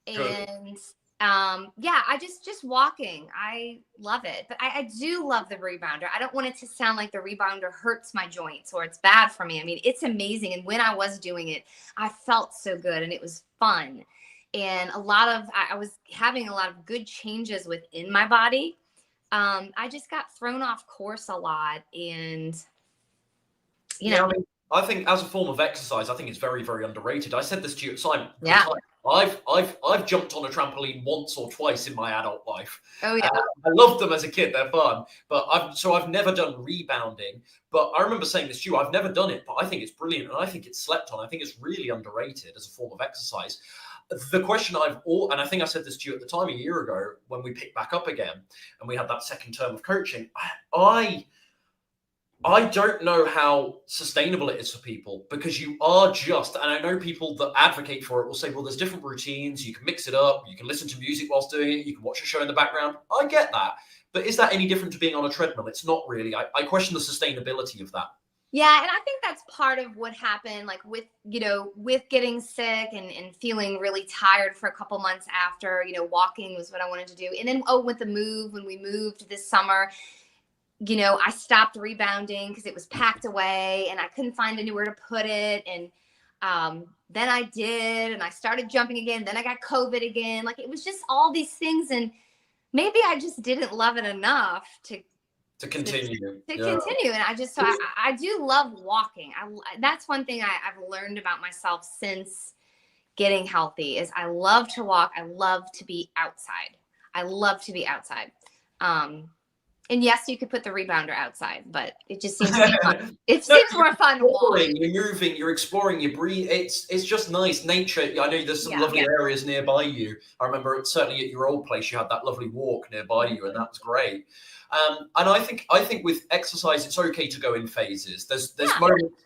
Speaker 2: And I just walking. I love it. But I do love the rebounder. I don't want it to sound like the rebounder hurts my joints or it's bad for me. I mean, it's amazing. And when I was doing it, I felt so good and it was fun. And I was having a lot of good changes within my body. I just got thrown off course a lot. And,
Speaker 1: I think as a form of exercise, I think it's very, very underrated. I said this to you at Simon.
Speaker 2: Yeah.
Speaker 1: I've jumped on a trampoline once or twice in my adult life.
Speaker 2: Oh yeah.
Speaker 1: I loved them as a kid; they're fun. But I've never done rebounding. But I remember saying this to you. I've never done it, but I think it's brilliant, and I think it's slept on. I think it's really underrated as a form of exercise. The question and I think I said this to you at the time a year ago when we picked back up again, and we had that second term of coaching. I don't know how sustainable it is for people, because you are and I know people that advocate for it will say, well, there's different routines. You can mix it up. You can listen to music whilst doing it. You can watch a show in the background. I get that. But is that any different to being on a treadmill? It's not really. I question the sustainability of that.
Speaker 2: Yeah. And I think that's part of what happened, like with getting sick and feeling really tired for a couple months after, walking was what I wanted to do. And then, with the move, when we moved this summer, I stopped rebounding because it was packed away and I couldn't find anywhere to put it. And then I did, and I started jumping again. Then I got COVID again. Like, it was just all these things. And maybe I just didn't love it enough to
Speaker 1: continue.
Speaker 2: Continue. And I do love walking. That's one thing I've learned about myself since getting healthy is I love to walk. I love to be outside. And yes, you could put the rebounder outside, but it just seems to be fun. It seems more fun to walk.
Speaker 1: You're moving, you're exploring, you breathe. It's just nice. Nature. I know there's some lovely areas nearby you. I remember certainly at your old place, you had that lovely walk nearby you, and that was great. And I think with exercise, it's okay to go in phases. There's moments,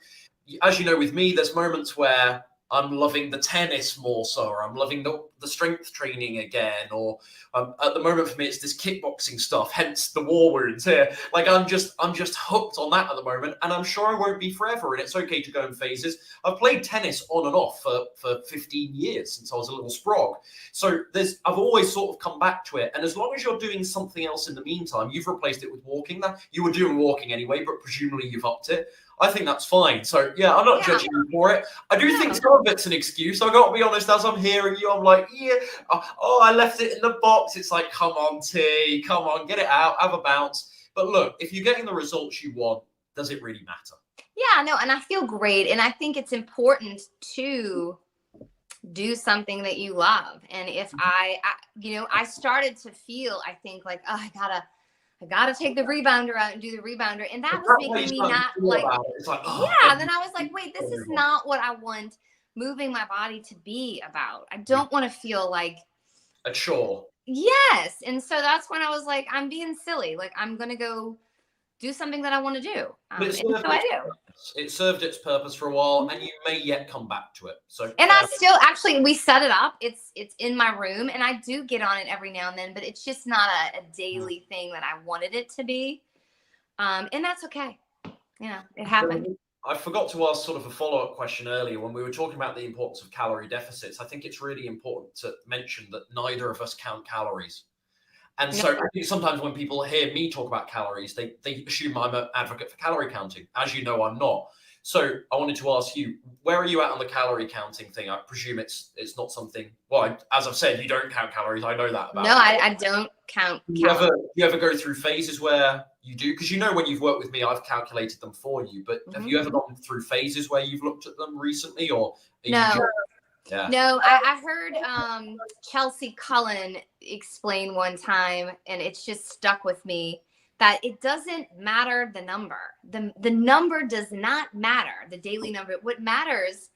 Speaker 1: as you know, with me, there's moments where I'm loving the tennis more so, or I'm loving the strength training again, or at the moment for me it's this kickboxing stuff, hence the war wounds here. Like I'm just hooked on that at the moment, and I'm sure I won't be forever, and it's okay to go in phases. I've played tennis on and off for 15 years since I was a little sprog. So I've always sort of come back to it, and as long as you're doing something else in the meantime, you've replaced it with walking. That you were doing walking anyway, but presumably you've upped it. I think that's fine. So, I'm not judging you for it. I do think some of it's an excuse. I've got to be honest, as I'm hearing you, I'm like, I left it in the box. It's like, come on, T, come on, get it out, have a bounce. But look, if you're getting the results you want, does it really matter?
Speaker 2: Yeah, no, and I feel great. And I think it's important to do something that you love. And if I started to feel, I think like, oh, I gotta take the rebounder out and do the rebounder. And that was making me not like,
Speaker 1: it's like, oh,
Speaker 2: yeah. Then I was like, wait, this is not what I want moving my body to be about. I don't want to feel like
Speaker 1: a chore.
Speaker 2: Yes. And so that's when I was like, I'm being silly. Like, I'm going to go do something that I want to do. And so I do.
Speaker 1: It served its purpose for a while, and you may yet come back to it. So,
Speaker 2: and I still actually, we set it up. It's in my room, and I do get on it every now and then, but it's just not a daily thing that I wanted it to be. And that's okay. It happened.
Speaker 1: I forgot to ask sort of a follow-up question earlier when we were talking about the importance of calorie deficits. I think it's really important to mention that neither of us count calories. And so I think sometimes when people hear me talk about calories, they assume I'm an advocate for calorie counting. As you know, I'm not. So I wanted to ask you, where are you at on the calorie counting thing? I presume it's not something, well, as I've said, you don't count calories. I know that about
Speaker 2: No, I don't count
Speaker 1: calories. Do you ever go through phases where you do? Because when you've worked with me, I've calculated them for you. But have you ever gone through phases where you've looked at them recently? Or
Speaker 2: no. No, I heard Chelsea Cullen explain one time, and it's just stuck with me, that it doesn't matter the number. The number does not matter, the daily number. What matters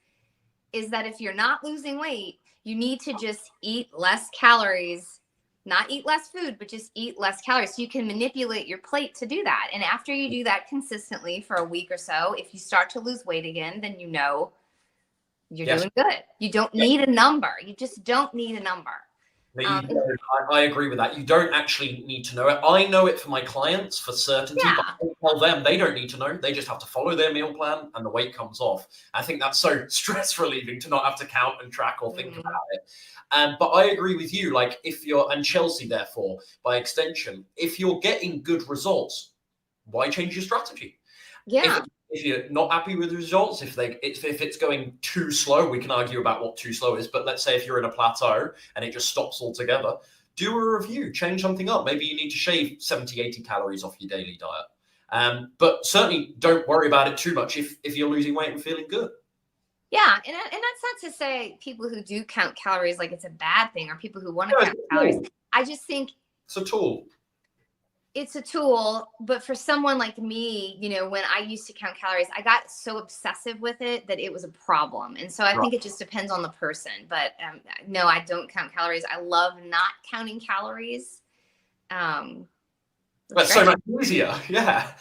Speaker 2: is that if you're not losing weight, you need to just eat less calories, not eat less food, but just eat less calories. So you can manipulate your plate to do that. And after you do that consistently for a week or so, if you start to lose weight again, then you're doing good. You don't need a number. You just don't need a number.
Speaker 1: I agree with that. You don't actually need to know it. I know it for my clients for certainty, but I tell them they don't need to know. They just have to follow their meal plan and the weight comes off. I think that's so stress relieving to not have to count and track or think about it. But I agree with you. Like and Chelsea, therefore, by extension, if you're getting good results, why change your strategy?
Speaker 2: Yeah.
Speaker 1: If you're not happy with the results, if it's going too slow, we can argue about what too slow is. But let's say if you're in a plateau and it just stops altogether, do a review, change something up. Maybe you need to shave 70, 80 calories off your daily diet. But certainly don't worry about it too much if you're losing weight and feeling good.
Speaker 2: Yeah, and that's not to say people who do count calories like it's a bad thing, or people who want to count calories. I just think
Speaker 1: it's a tool.
Speaker 2: It's a tool, but for someone like me, when I used to count calories, I got so obsessive with it that it was a problem. And so I think it just depends on the person. But no, I don't count calories. I love not counting calories.
Speaker 1: That's so much easier. Yeah.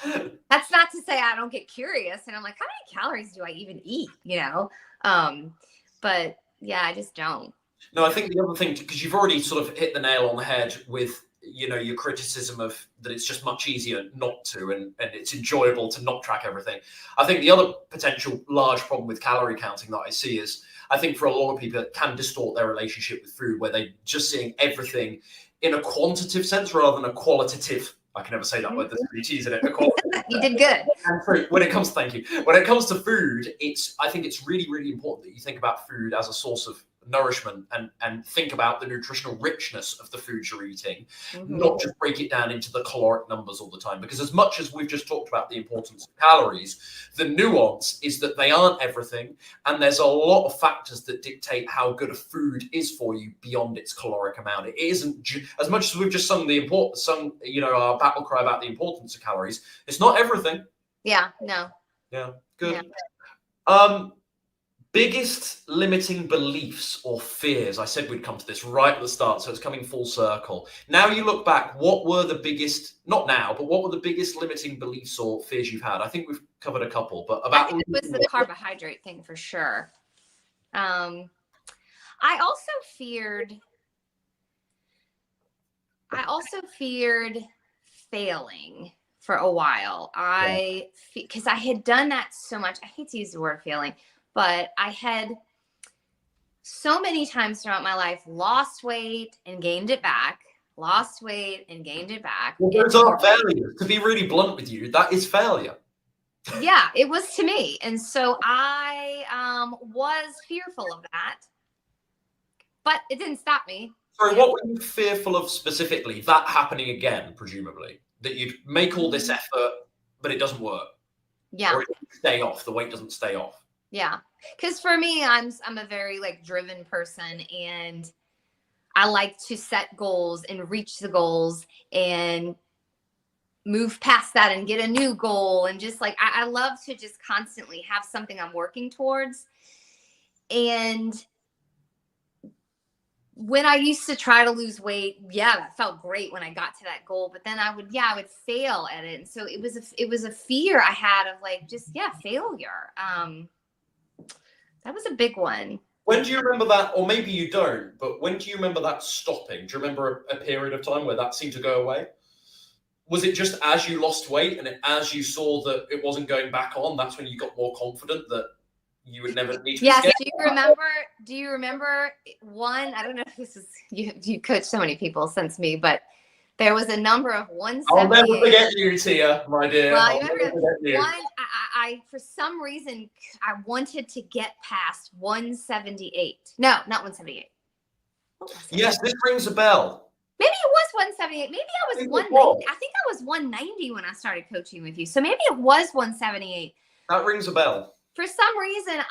Speaker 2: That's not to say I don't get curious. And I'm like, how many calories do I even eat? But yeah, I just don't.
Speaker 1: No, I think the other thing, because you've already sort of hit the nail on the head with your criticism of that it's just much easier not to, and it's enjoyable to not track everything. I think the other potential large problem with calorie counting that I see is, I think for a lot of people, it can distort their relationship with food, where they're just seeing everything in a quantitative sense rather than a qualitative. I can never say that word. There's 3 T's in it.
Speaker 2: You did good.
Speaker 1: And so thank you. When it comes to food, I think it's really, really important that you think about food as a source of nourishment and think about the nutritional richness of the foods you're eating, not just break it down into the caloric numbers all the time. Because as much as we've just talked about the importance of calories, the nuance is that they aren't everything, and there's a lot of factors that dictate how good a food is for you beyond its caloric amount. It isn't as much as we've just sung our battle cry about the importance of calories. It's not everything.
Speaker 2: Yeah. No.
Speaker 1: Yeah. Good. Yeah. Biggest limiting beliefs or fears? I said we'd come to this right at the start, so it's coming full circle. Now you look back, what were the biggest, not now, but what were the biggest limiting beliefs or fears you've had? I think we've covered a couple, but about...
Speaker 2: I think it was the carbohydrate thing for sure. I also feared failing for a while. Because I had done that so much. I hate to use the word failing, but I had so many times throughout my life lost weight and gained it back, lost weight and gained it back.
Speaker 1: Well, those are failures. To be really blunt with you, that is failure.
Speaker 2: Yeah, it was to me. And so I was fearful of that, but it didn't stop me.
Speaker 1: Sorry, what were you fearful of specifically? That happening again, presumably? That you'd make all this effort, but it doesn't work?
Speaker 2: Yeah.
Speaker 1: Or it doesn't stay off, the weight doesn't stay off?
Speaker 2: Yeah. Because for me, I'm a very like driven person, and I like to set goals and reach the goals and move past that and get a new goal. And just like, I love to just constantly have something I'm working towards. And when I used to try to lose weight, yeah, that felt great when I got to that goal, but then I would fail at it. And so it was a fear I had of like, just, failure. That was a big one.
Speaker 1: When do you remember that, or maybe you don't, but when do you remember that stopping? Do you remember a period of time where that seemed to go away? Was it just as you lost weight and as you saw that it wasn't going back on, that's when you got more confident that you would never need to?
Speaker 2: Yes. Do you remember one? I don't know if this is you coach so many people since me, but there was a number of 178.
Speaker 1: I'll never forget you, Tia, my dear.
Speaker 2: Well, I for some reason I wanted to get past 178. No, not 178.
Speaker 1: Yes, this rings a bell.
Speaker 2: Maybe it was 178. Maybe I was 190. I think I was 190 when I started coaching with you. So maybe it was 178.
Speaker 1: That rings a bell.
Speaker 2: For some reason,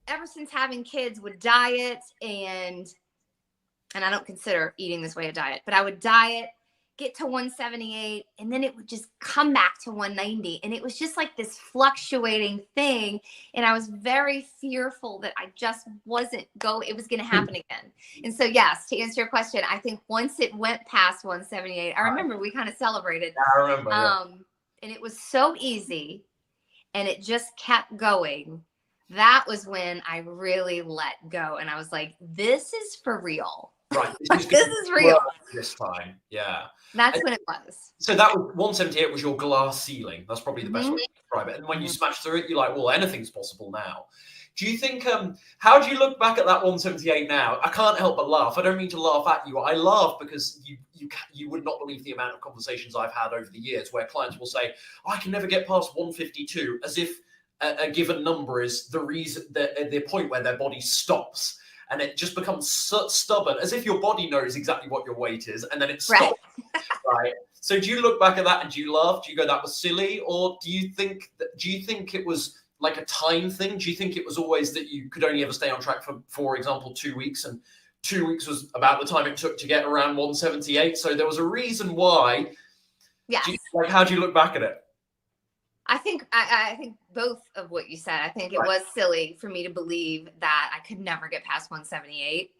Speaker 2: ever since having kids, would diet and I don't consider eating this way a diet, but I would diet, get to 178, and then it would just come back to 190. And it was just like this fluctuating thing. And I was very fearful that I just it was going to happen again. And so, yes, to answer your question, I think once it went past 178, I remember we kind of celebrated.
Speaker 1: I remember.
Speaker 2: And it was so easy, and it just kept going. That was when I really let go. And I was like, this is for real.
Speaker 1: Right.
Speaker 2: This is real.
Speaker 1: This time. Yeah.
Speaker 2: That's when it was.
Speaker 1: So that was 178 was your glass ceiling. That's probably the best way to describe it. And when you smash through it, you're like, well, anything's possible now. Do you think, how do you look back at that 178 now? I can't help but laugh. I don't mean to laugh at you. I laugh because you would not believe the amount of conversations I've had over the years where clients will say, oh, I can never get past 152, as if a given number is the reason, the point where their body stops. And it just becomes stubborn, as if your body knows exactly what your weight is, and then it stops. Right. So do you look back at that and do you laugh? Do you go, that was silly? Or do you think it was like a time thing? Do you think it was always that you could only ever stay on track for example, 2 weeks, and 2 weeks was about the time it took to get around 178? So there was a reason why.
Speaker 2: Yeah.
Speaker 1: How do you look back at it?
Speaker 2: I think both of what you said. I think it was silly for me to believe that I could never get past 178.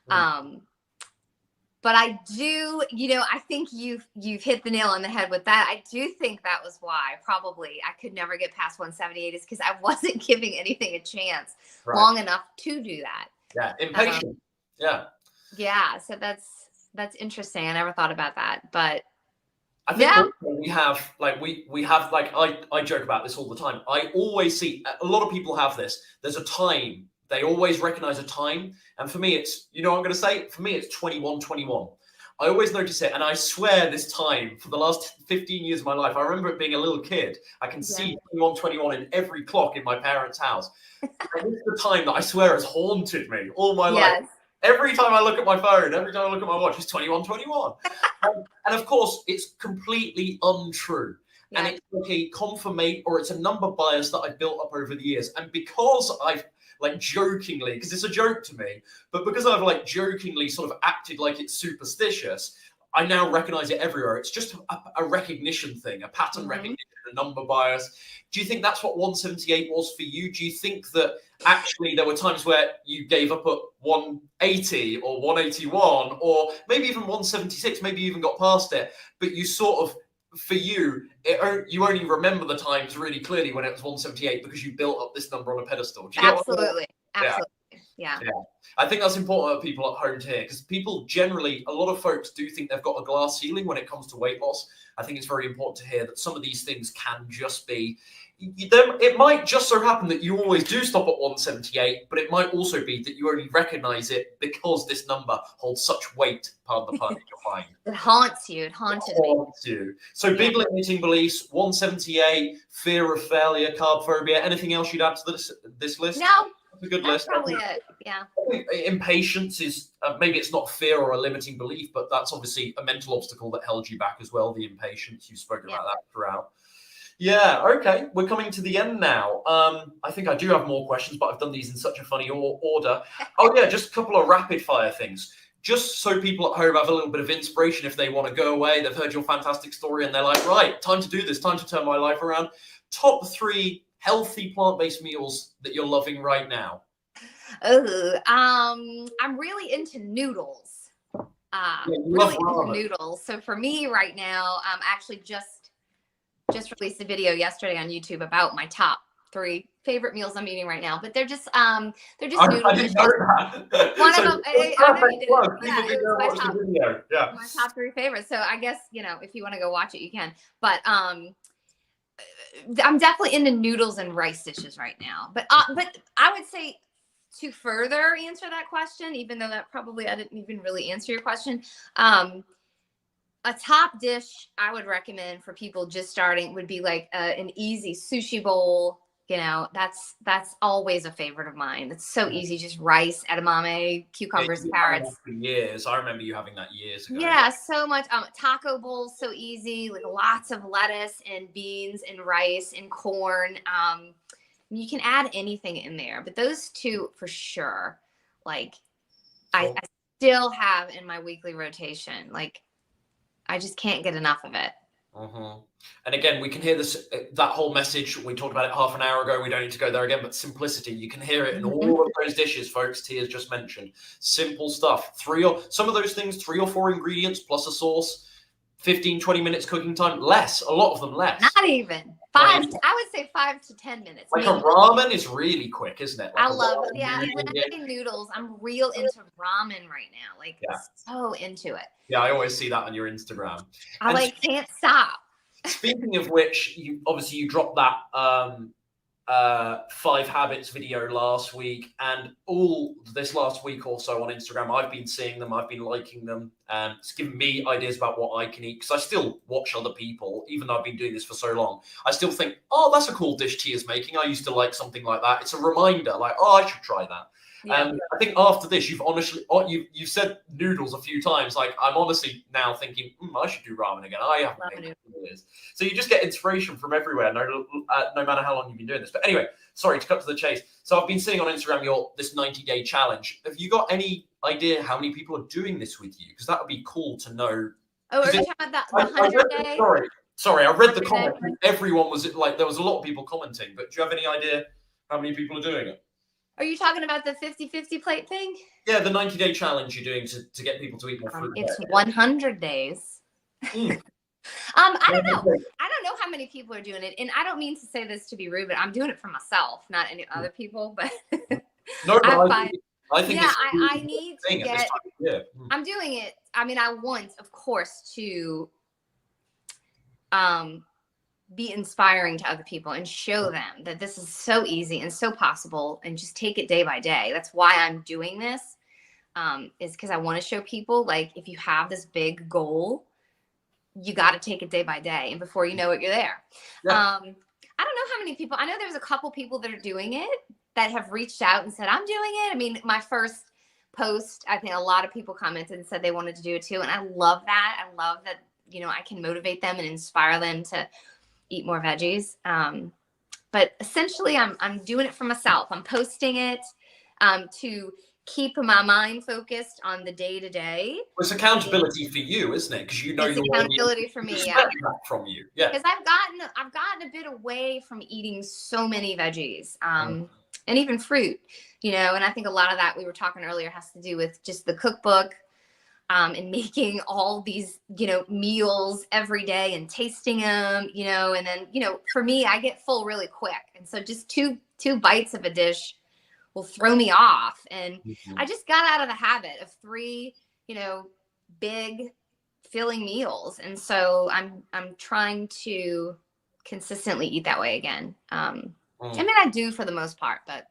Speaker 2: But I do, I think you've hit the nail on the head with that. I do think that was why probably I could never get past 178, is because I wasn't giving anything a chance long enough to do that.
Speaker 1: Yeah, impatient.
Speaker 2: Yeah. So that's interesting. I never thought about that, but.
Speaker 1: I think we have I joke about this all the time. I always see a lot of people have this. There's a time. They always recognize a time. And for me, it's, what I'm going to say? For me, it's 21:21. I always notice it. And I swear this time for the last 15 years of my life, I remember it being a little kid. I can see 21:21 in every clock in my parents' house. And it's the time that I swear has haunted me all my life. Every time I look at my phone, every time I look at my watch, it's 21:21. And of course, it's completely untrue. And it's like a confirmation, or it's a number bias that I've built up over the years. And because I've jokingly, because it's a joke to me, but because I've jokingly sort of acted like it's superstitious, I now recognize it everywhere. It's just a recognition thing, a pattern recognition, a number bias. Do you think that's what 178 was for you? Do you think that actually there were times where you gave up at 180 or 181 or maybe even 176, maybe you even got past it, but you sort of, for you, you only remember the times really clearly when it was 178 because you built up this number on a pedestal? Do you
Speaker 2: Absolutely. Yeah.
Speaker 1: I think that's important for people at home to hear, because people generally, a lot of folks do think they've got a glass ceiling when it comes to weight loss. I think it's very important to hear that some of these things can just be, it might just so happen that you always do stop at 178, but it might also be that you only recognize it because this number holds such weight, pardon the pun, in your mind.
Speaker 2: It haunts you. It haunted me.
Speaker 1: So big limiting beliefs, 178, fear of failure, carb phobia. Anything else you'd add to this list?
Speaker 2: No.
Speaker 1: A good
Speaker 2: That's
Speaker 1: list.
Speaker 2: probably it. Yeah.
Speaker 1: Impatience is maybe it's not fear or a limiting belief, but that's obviously a mental obstacle that held you back as well. The impatience, you've spoken about that throughout. Yeah, okay. We're coming to the end now. I think I do have more questions, but I've done these in such a funny order. Oh, yeah, just a couple of rapid fire things. Just so people at home have a little bit of inspiration if they want to go away. They've heard your fantastic story and they're like, right, time to do this, time to turn my life around. Top 3 healthy plant-based meals that you're loving right now.
Speaker 2: Oh, I'm really into noodles. Really into noodles. So for me right now, actually just released a video yesterday on YouTube about my top 3 favorite meals I'm eating right now. But they're just noodles.
Speaker 1: I didn't know that.
Speaker 2: One of them, I know you did.
Speaker 1: People can go watch the video. Yeah.
Speaker 2: My top 3 favorites. So I guess, if you want to go watch it, you can. But I'm definitely into noodles and rice dishes right now. But I would say, to further answer that question, even though that probably I didn't even really answer your question, a top dish I would recommend for people just starting would be like an easy sushi bowl. That's always a favorite of mine. It's so easy, just rice, edamame, cucumbers, carrots.
Speaker 1: For years, I remember you having that years ago.
Speaker 2: Yeah, so much. Taco bowls, so easy, like lots of lettuce and beans and rice and corn. You can add anything in there, but those 2 for sure. Like, I still have in my weekly rotation. Like, I just can't get enough of it.
Speaker 1: And again, we can hear that whole message. We talked about it half an hour ago. We don't need to go there again, but simplicity. You can hear it in all of those dishes, folks. Tia's just mentioned simple stuff. Some of those things, 3 or 4 ingredients plus a sauce. 15, 20 minutes cooking time, less. A lot of them less.
Speaker 2: Not even 5. I would say 5 to 10 minutes.
Speaker 1: Like maybe. A ramen is really quick, isn't it? Like
Speaker 2: I love it. Yeah, when I say noodles, I'm real into ramen right now. Like, so into it.
Speaker 1: Yeah, I always see that on your Instagram.
Speaker 2: I can't stop.
Speaker 1: Speaking of which, you dropped that 5 habits video last week, and all this last week or so on Instagram, I've been seeing them, I've been liking them, and it's given me ideas about what I can eat, because I still watch other people, even though I've been doing this for so long. I still think, oh, that's a cool dish Tia's making. I used to like something like that. It's a reminder, like, oh, I should try that. Yeah. I think after this, you've said noodles a few times. Like, I'm honestly now thinking, I should do ramen again. I haven't made it in years. So you just get inspiration from everywhere, no matter how long you've been doing this. But anyway, sorry to cut to the chase. So I've been seeing on Instagram this 90-day challenge. Have you got any idea how many people are doing this with you? Because that would be cool to know.
Speaker 2: Oh, are you talking about the 100-day?
Speaker 1: Sorry, I read the comment. Everyone was like, there was a lot of people commenting. But do you have any idea how many people are doing it?
Speaker 2: Are you talking about the 50-50 plate thing?
Speaker 1: Yeah, the 90-day challenge you're doing to get people to eat more fruit.
Speaker 2: It's 100 days. I don't know. I don't know how many people are doing it. And I don't mean to say this to be rude, but I'm doing it for myself, not any other people. But
Speaker 1: no, I think
Speaker 2: I need to get. I'm doing it. I mean, I want, of course, to be inspiring to other people and show them that this is so easy and so possible, and just take it day by day. That's why I'm doing this, is because I want to show people, like, if you have this big goal, you got to take it day by day, and before you know it, you're there. Yeah. I don't know how many people. I know there's a couple people that are doing it that have reached out and said, I'm doing it. I mean, my first post, I think a lot of people commented and said they wanted to do it too, and I love that. I love that, I can motivate them and inspire them to eat more veggies. But essentially I'm doing it for myself. I'm posting it to keep my mind focused on the day to day.
Speaker 1: It's accountability for you, isn't it? Because
Speaker 2: it's accountability for me. Yeah.
Speaker 1: From you. Yeah.
Speaker 2: Because I've gotten a bit away from eating so many veggies, and even fruit, and I think a lot of that, we were talking earlier, has to do with just the cookbook. And making all these, meals every day and tasting them, and then, for me, I get full really quick. And so just two bites of a dish will throw me off. And I just got out of the habit of 3, big filling meals. And so I'm trying to consistently eat that way again. I mean, I do for the most part, but.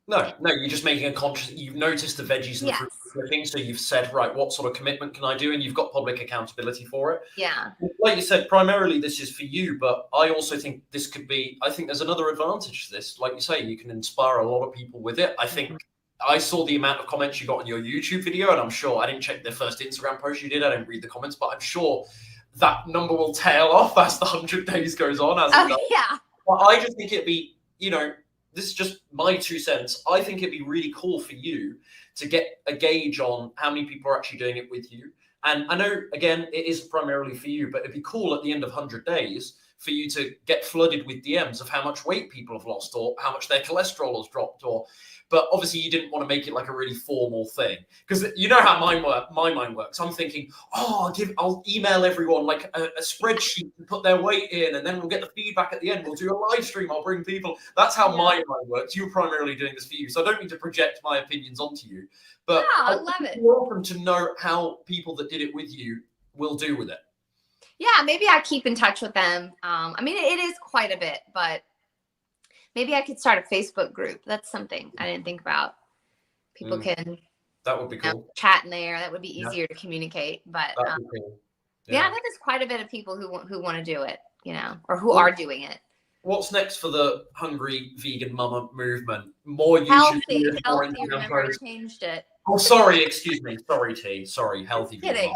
Speaker 1: No, you're just making a conscious. You've noticed the veggies and the fruit flipping, so you've said, right, what sort of commitment can I do? And you've got public accountability for it.
Speaker 2: Yeah.
Speaker 1: Like you said, primarily this is for you, but I also think this could be. I think there's another advantage to this. Like you say, you can inspire a lot of people with it. I think I saw the amount of comments you got on your YouTube video, and I'm sure I didn't check the first Instagram post you did. I didn't read the comments, but I'm sure that number will tail off as the 100 days goes on. As it does.
Speaker 2: Yeah.
Speaker 1: But I just think it'd be, this is just my 2 cents. I think it'd be really cool for you to get a gauge on how many people are actually doing it with you. And I know, again, it is primarily for you, but it'd be cool at the end of 100 days for you to get flooded with DMs of how much weight people have lost or how much their cholesterol has dropped. But obviously you didn't want to make it like a really formal thing, because you know how my mind works. I'm thinking, I'll email everyone like a spreadsheet and put their weight in, and then we'll get the feedback at the end. We'll do a live stream. I'll bring people. That's how my mind works. You're primarily doing this for you, so I don't mean to project my opinions onto you. But
Speaker 2: I love it.
Speaker 1: You're welcome to know how people that did it with you will do with it.
Speaker 2: Yeah, maybe I keep in touch with them. I mean, it is quite a bit, but maybe I could start a Facebook group. That's something I didn't think about. People can
Speaker 1: that would be cool.
Speaker 2: Chat in there. That would be easier to communicate. But
Speaker 1: cool.
Speaker 2: yeah, there's quite a bit of people who want to do it, or who are doing it.
Speaker 1: What's next for the hungry vegan mama movement? More YouTube
Speaker 2: healthy.
Speaker 1: videos, more Instagram
Speaker 2: Remember,
Speaker 1: posts.
Speaker 2: I changed it.
Speaker 1: Oh, sorry, excuse me. Sorry, T. Sorry, healthy.
Speaker 2: Just kidding.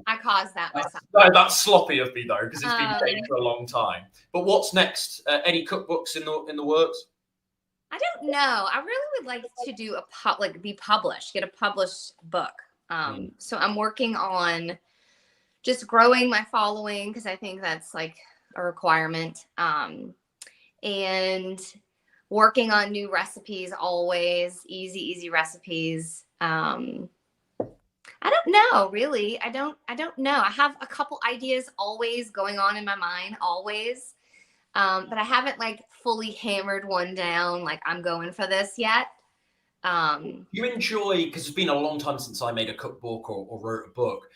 Speaker 2: I caused that myself.
Speaker 1: No, that's sloppy of me though, because it's been changed for a long time. But what's next? Any cookbooks in the works?
Speaker 2: I don't know. I really would like to do be published, get a published book. So I'm working on just growing my following, because I think that's like a requirement. And working on new recipes, always easy recipes. I don't know, really. I don't know. I have a couple ideas always going on in my mind, always. But I haven't like fully hammered one down. Like, I'm going for this yet.
Speaker 1: You enjoy, because it's been a long time since I made a cookbook or wrote a book,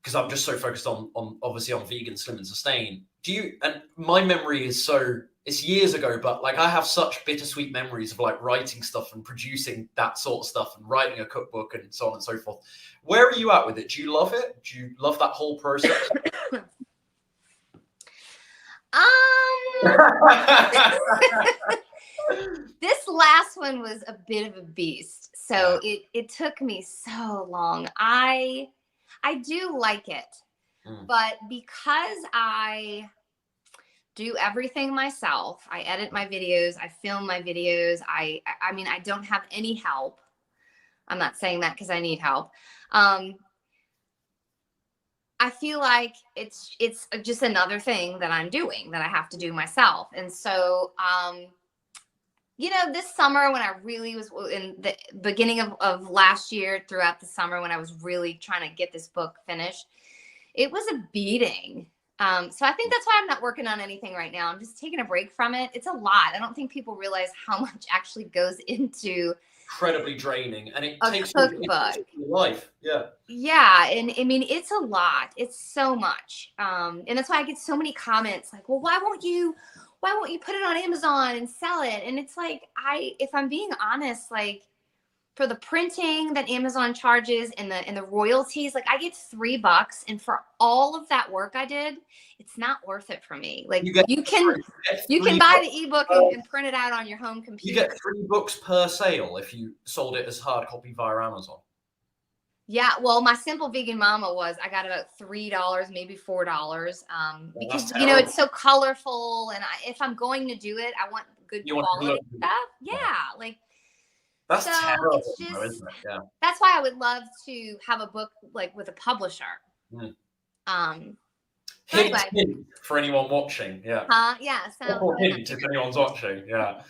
Speaker 1: because I'm just so focused on obviously on vegan, slim and sustain. And my memory is it's years ago, but like I have such bittersweet memories of like writing stuff and producing that sort of stuff and writing a cookbook and so on and so forth. Where are you at with it? Do you love it? Do you love that whole process?
Speaker 2: This last one was a bit of a beast. So it took me so long. I do like it, but because I do everything myself, I edit my videos, I film my videos. I mean, I don't have any help. I'm not saying that because I need help. I feel like it's just another thing that I'm doing that I have to do myself. And so, this summer when I really was in the beginning of last year, throughout the summer when I was really trying to get this book finished, it was a beating. So I think that's why I'm not working on anything right now. I'm just taking a break from it. It's a lot. I don't think people realize how much actually goes into
Speaker 1: incredibly draining, and it takes
Speaker 2: cookbook.
Speaker 1: Your life.
Speaker 2: Yeah. And I mean, it's a lot. It's so much. And that's why I get so many comments like, well, why won't you put it on Amazon and sell it? And it's like, if I'm being honest, like, for the printing that Amazon charges and the royalties, like, I get $3, and for all of that work I did, it's not worth it for me. Like, you can buy the ebook and print it out on your home computer.
Speaker 1: You get $3 per sale if you sold it as hard copy via Amazon.
Speaker 2: Yeah, well, my Simple Vegan Mama I got about $3, maybe $4, because it's so colorful, and if I'm going to do it, I want good quality stuff. Yeah, like.
Speaker 1: That's terrible,
Speaker 2: isn't
Speaker 1: it? Yeah.
Speaker 2: That's why I would love to have a book like with a publisher.
Speaker 1: Hint for anyone watching. Yeah.
Speaker 2: Yeah.
Speaker 1: Hint if anyone's watching. Yeah.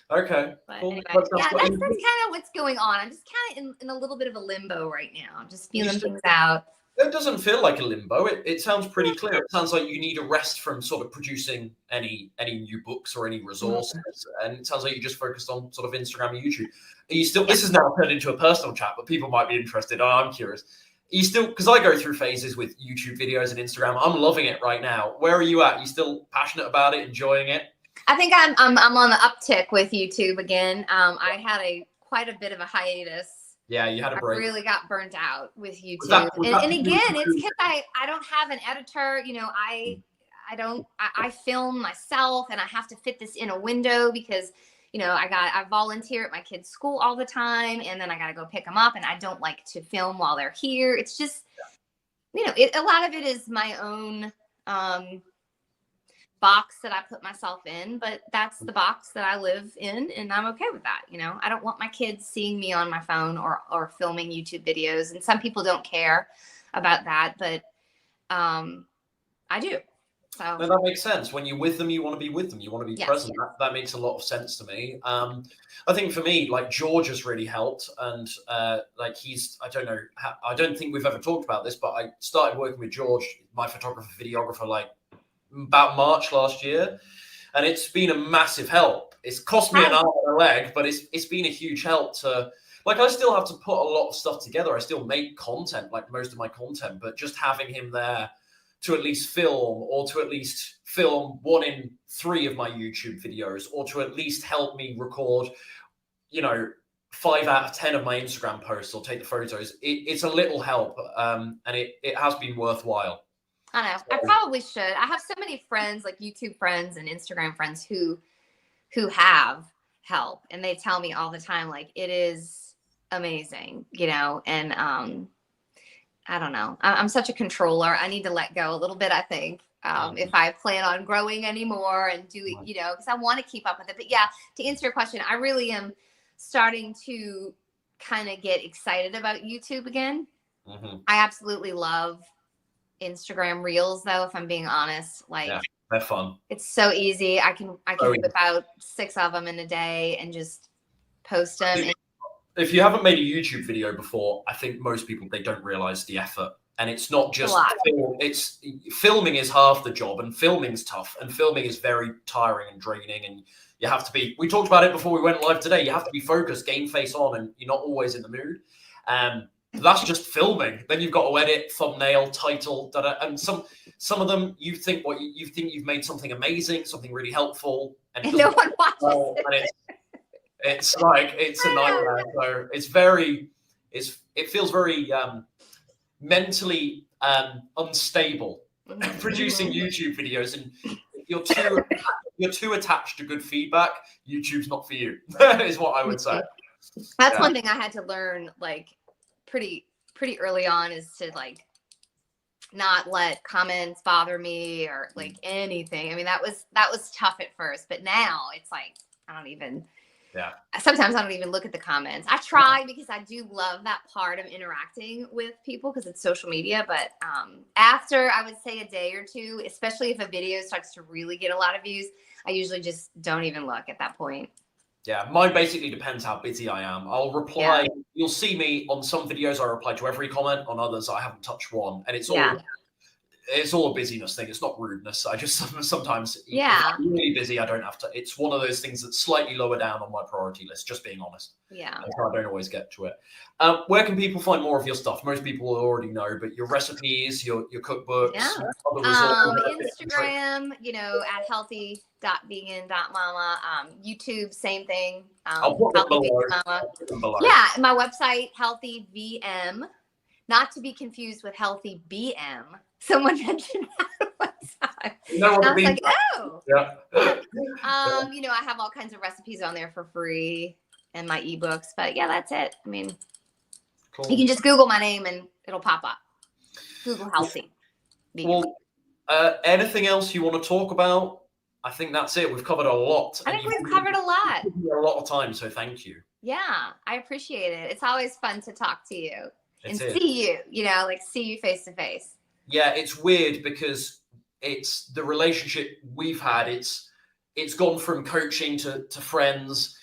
Speaker 1: Okay.
Speaker 2: But
Speaker 1: cool.
Speaker 2: anyway, that's kind of what's going on. I'm just kind of in a little bit of a limbo right now. I'm just feeling things out.
Speaker 1: It doesn't feel like a limbo. It sounds pretty clear. It sounds like you need a rest from sort of producing any new books or any resources. And it sounds like you just focused on sort of Instagram and YouTube. Are you still, this is now turned into a personal chat, but people might be interested. I'm curious. Are you still, because I go through phases with YouTube videos and Instagram. I'm loving it right now. Where are you at? Are you still passionate about it, enjoying it?
Speaker 2: I think I'm on the uptick with YouTube again. I had quite a bit of a hiatus.
Speaker 1: Yeah, you had a break.
Speaker 2: I really got burnt out with YouTube. And again, it's because I don't have an editor. I film myself, and I have to fit this in a window because, I volunteer at my kids' school all the time, and then I got to go pick them up, and I don't like to film while they're here. It's just, you know, a lot of it is my own box that I put myself in, but that's the box that I live in, and I'm okay with that. You know, I don't want my kids seeing me on my phone or filming YouTube videos, and some people don't care about that, but I do. So
Speaker 1: no, that makes sense. When you're with them, you want to be with them. You want to be
Speaker 2: yes,
Speaker 1: present. That makes a lot of sense to me. I think for me, like George has really helped, and like I don't know, I don't think we've ever talked about this, but I started working with George, my photographer, videographer, like about March last year, and it's been a massive help. It's cost me an arm and a leg, but it's been a huge help to. Like, I still have to put a lot of stuff together. I still make content, like most of my content, but just having him there to at least film, or to at least film 1 in 3 of my YouTube videos, or to at least help me record, you know, 5 out of 10 of my Instagram posts, or take the photos. It's a little help, and it has been worthwhile.
Speaker 2: I know. I probably should. I have so many friends, like YouTube friends and Instagram friends who have help, and they tell me all the time, like, it is amazing, you know, and I don't know. I'm such a controller. I need to let go a little bit, I think, if I plan on growing anymore and doing, you know, because I want to keep up with it. But yeah, to answer your question, I really am starting to kind of get excited about YouTube again.
Speaker 1: Mm-hmm.
Speaker 2: I absolutely love Instagram Reels, though, if I'm being honest. Like,
Speaker 1: yeah, they're fun.
Speaker 2: It's so easy. I can whip out 6 of them in a day and just post them.
Speaker 1: If you haven't made a YouTube video before, I think most people, they don't realize the effort. And it's not just filming is half the job, and filming's tough, and filming is very tiring and draining, and you have to be, we talked about it before we went live today, you have to be focused, game face on, and you're not always in the mood. That's just filming. Then you've got to edit, thumbnail, title, and some of them you think you've made something amazing, something really helpful, and
Speaker 2: no one watches
Speaker 1: it. It's like, it's a nightmare. So it feels very mentally unstable producing YouTube videos, and you're too attached to good feedback. YouTube's not for you, is what I would say.
Speaker 2: That's one thing I had to learn, like, pretty early on, is to, like, not let comments bother me or like anything. I mean, that was tough at first, but now it's like, sometimes I don't even look at the comments. I try, because I do love that part of interacting with people, because it's social media. But after, I would say, a day or two, especially if a video starts to really get a lot of views, I usually just don't even look at that point.
Speaker 1: Yeah, mine basically depends how busy I am. I'll reply. Yeah. You'll see me on some videos, I reply to every comment. On others, I haven't touched one. And it's all a busyness thing. It's not rudeness. I just sometimes, if I'm really busy, I don't have to. It's one of those things that's slightly lower down on my priority list, just being honest.
Speaker 2: Yeah.
Speaker 1: So I don't always get to it. Where can people find more of your stuff? Most people already know, but your recipes, your cookbooks,
Speaker 2: Instagram, you know, at healthy.vegan.mama. YouTube, same thing.
Speaker 1: I'll put it below.
Speaker 2: Yeah, my website, Healthy VM, not to be confused with Healthy BM. Someone mentioned that one time.
Speaker 1: No,
Speaker 2: I was like, oh.
Speaker 1: Yeah.
Speaker 2: You know, I have all kinds of recipes on there for free, and my ebooks. But yeah, that's it. I mean, cool. You can just Google my name and it'll pop up. Google Healthy.
Speaker 1: Well, anything else you want to talk about? I think that's it. We've covered a lot.
Speaker 2: I think we've covered a lot.
Speaker 1: A lot of time, so thank you.
Speaker 2: Yeah, I appreciate it. It's always fun to talk to you and see you, you know, like see you face to face.
Speaker 1: Yeah, it's weird because it's the relationship we've had. It's gone from coaching to friends,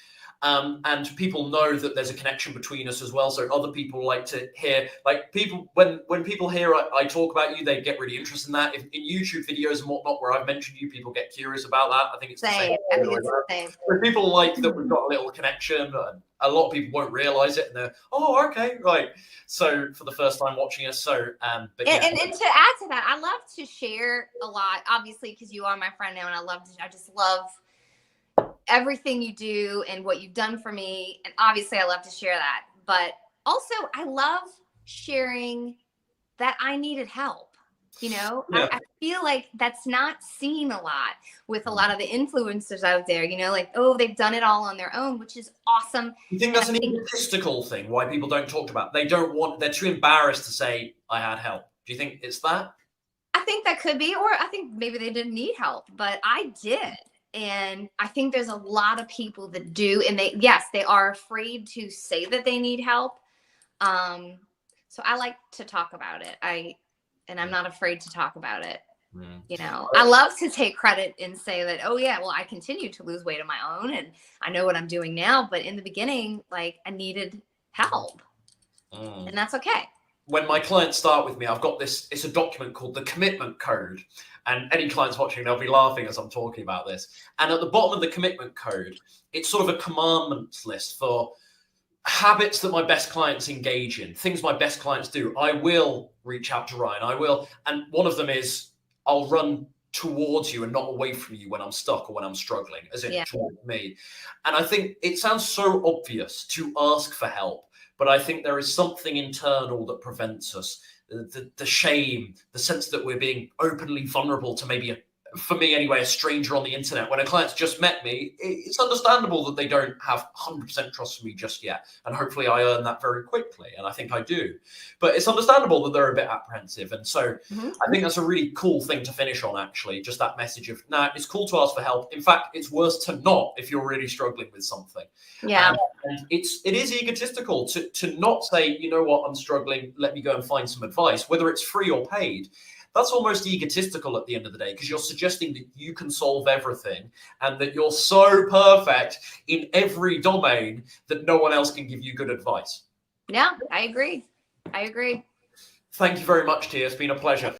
Speaker 1: and people know that there's a connection between us as well. So other people like to hear, like people when people hear I talk about you, they get really interested in that. In YouTube videos and whatnot, where I've mentioned you, people get curious about that. I think it's the same.
Speaker 2: I think it's the same.
Speaker 1: So people like that we've got a little connection. And a lot of people won't realize it, and they're, oh, okay, right. So for the first time watching us, so and to add
Speaker 2: to that, I love to share a lot, obviously, because you are my friend now, and I just love everything you do and what you've done for me, and obviously I love to share that, but also I love sharing that I needed help. You know, I feel like that's not seen a lot with a lot of the influencers out there, you know, like, oh, they've done it all on their own, which is awesome.
Speaker 1: You think that's an egotistical thing, why people don't talk about it? They're too embarrassed to say, I had help. Do you think it's that?
Speaker 2: I think that could be, or I think maybe they didn't need help, but I did. And I think there's a lot of people that do, and they are afraid to say that they need help. So I like to talk about it. I'm not afraid to talk about it. You know, I love to take credit and say that, oh yeah, well, I continue to lose weight on my own and I know what I'm doing now. But in the beginning, like, I needed help, and that's okay.
Speaker 1: When my clients start with me, I've got it's a document called the commitment code. And any clients watching, they'll be laughing as I'm talking about this. And at the bottom of the commitment code, it's sort of a commandments list for habits that my best clients engage in, things my best clients do. I will reach out to Ryan. I will. And one of them is I'll run towards you and not away from you when I'm stuck or when I'm struggling, as in toward me. And I think it sounds so obvious to ask for help, but I think there is something internal that prevents us. The shame, the sense that we're being openly vulnerable to maybe, for me anyway, a stranger on the internet. When a client's just met me, it's understandable that they don't have 100% trust for me just yet. And hopefully I earn that very quickly. And I think I do. But it's understandable that they're a bit apprehensive. And so I think that's a really cool thing to finish on, actually. Just that message of, it's cool to ask for help. In fact, it's worse to not if you're really struggling with something.
Speaker 2: Yeah.
Speaker 1: And it is egotistical to not say, you know what, I'm struggling, let me go and find some advice, whether it's free or paid. That's almost egotistical at the end of the day, because you're suggesting that you can solve everything and that you're so perfect in every domain that no one else can give you good advice.
Speaker 2: Yeah, I agree.
Speaker 1: Thank you very much, Tia. It's been a pleasure.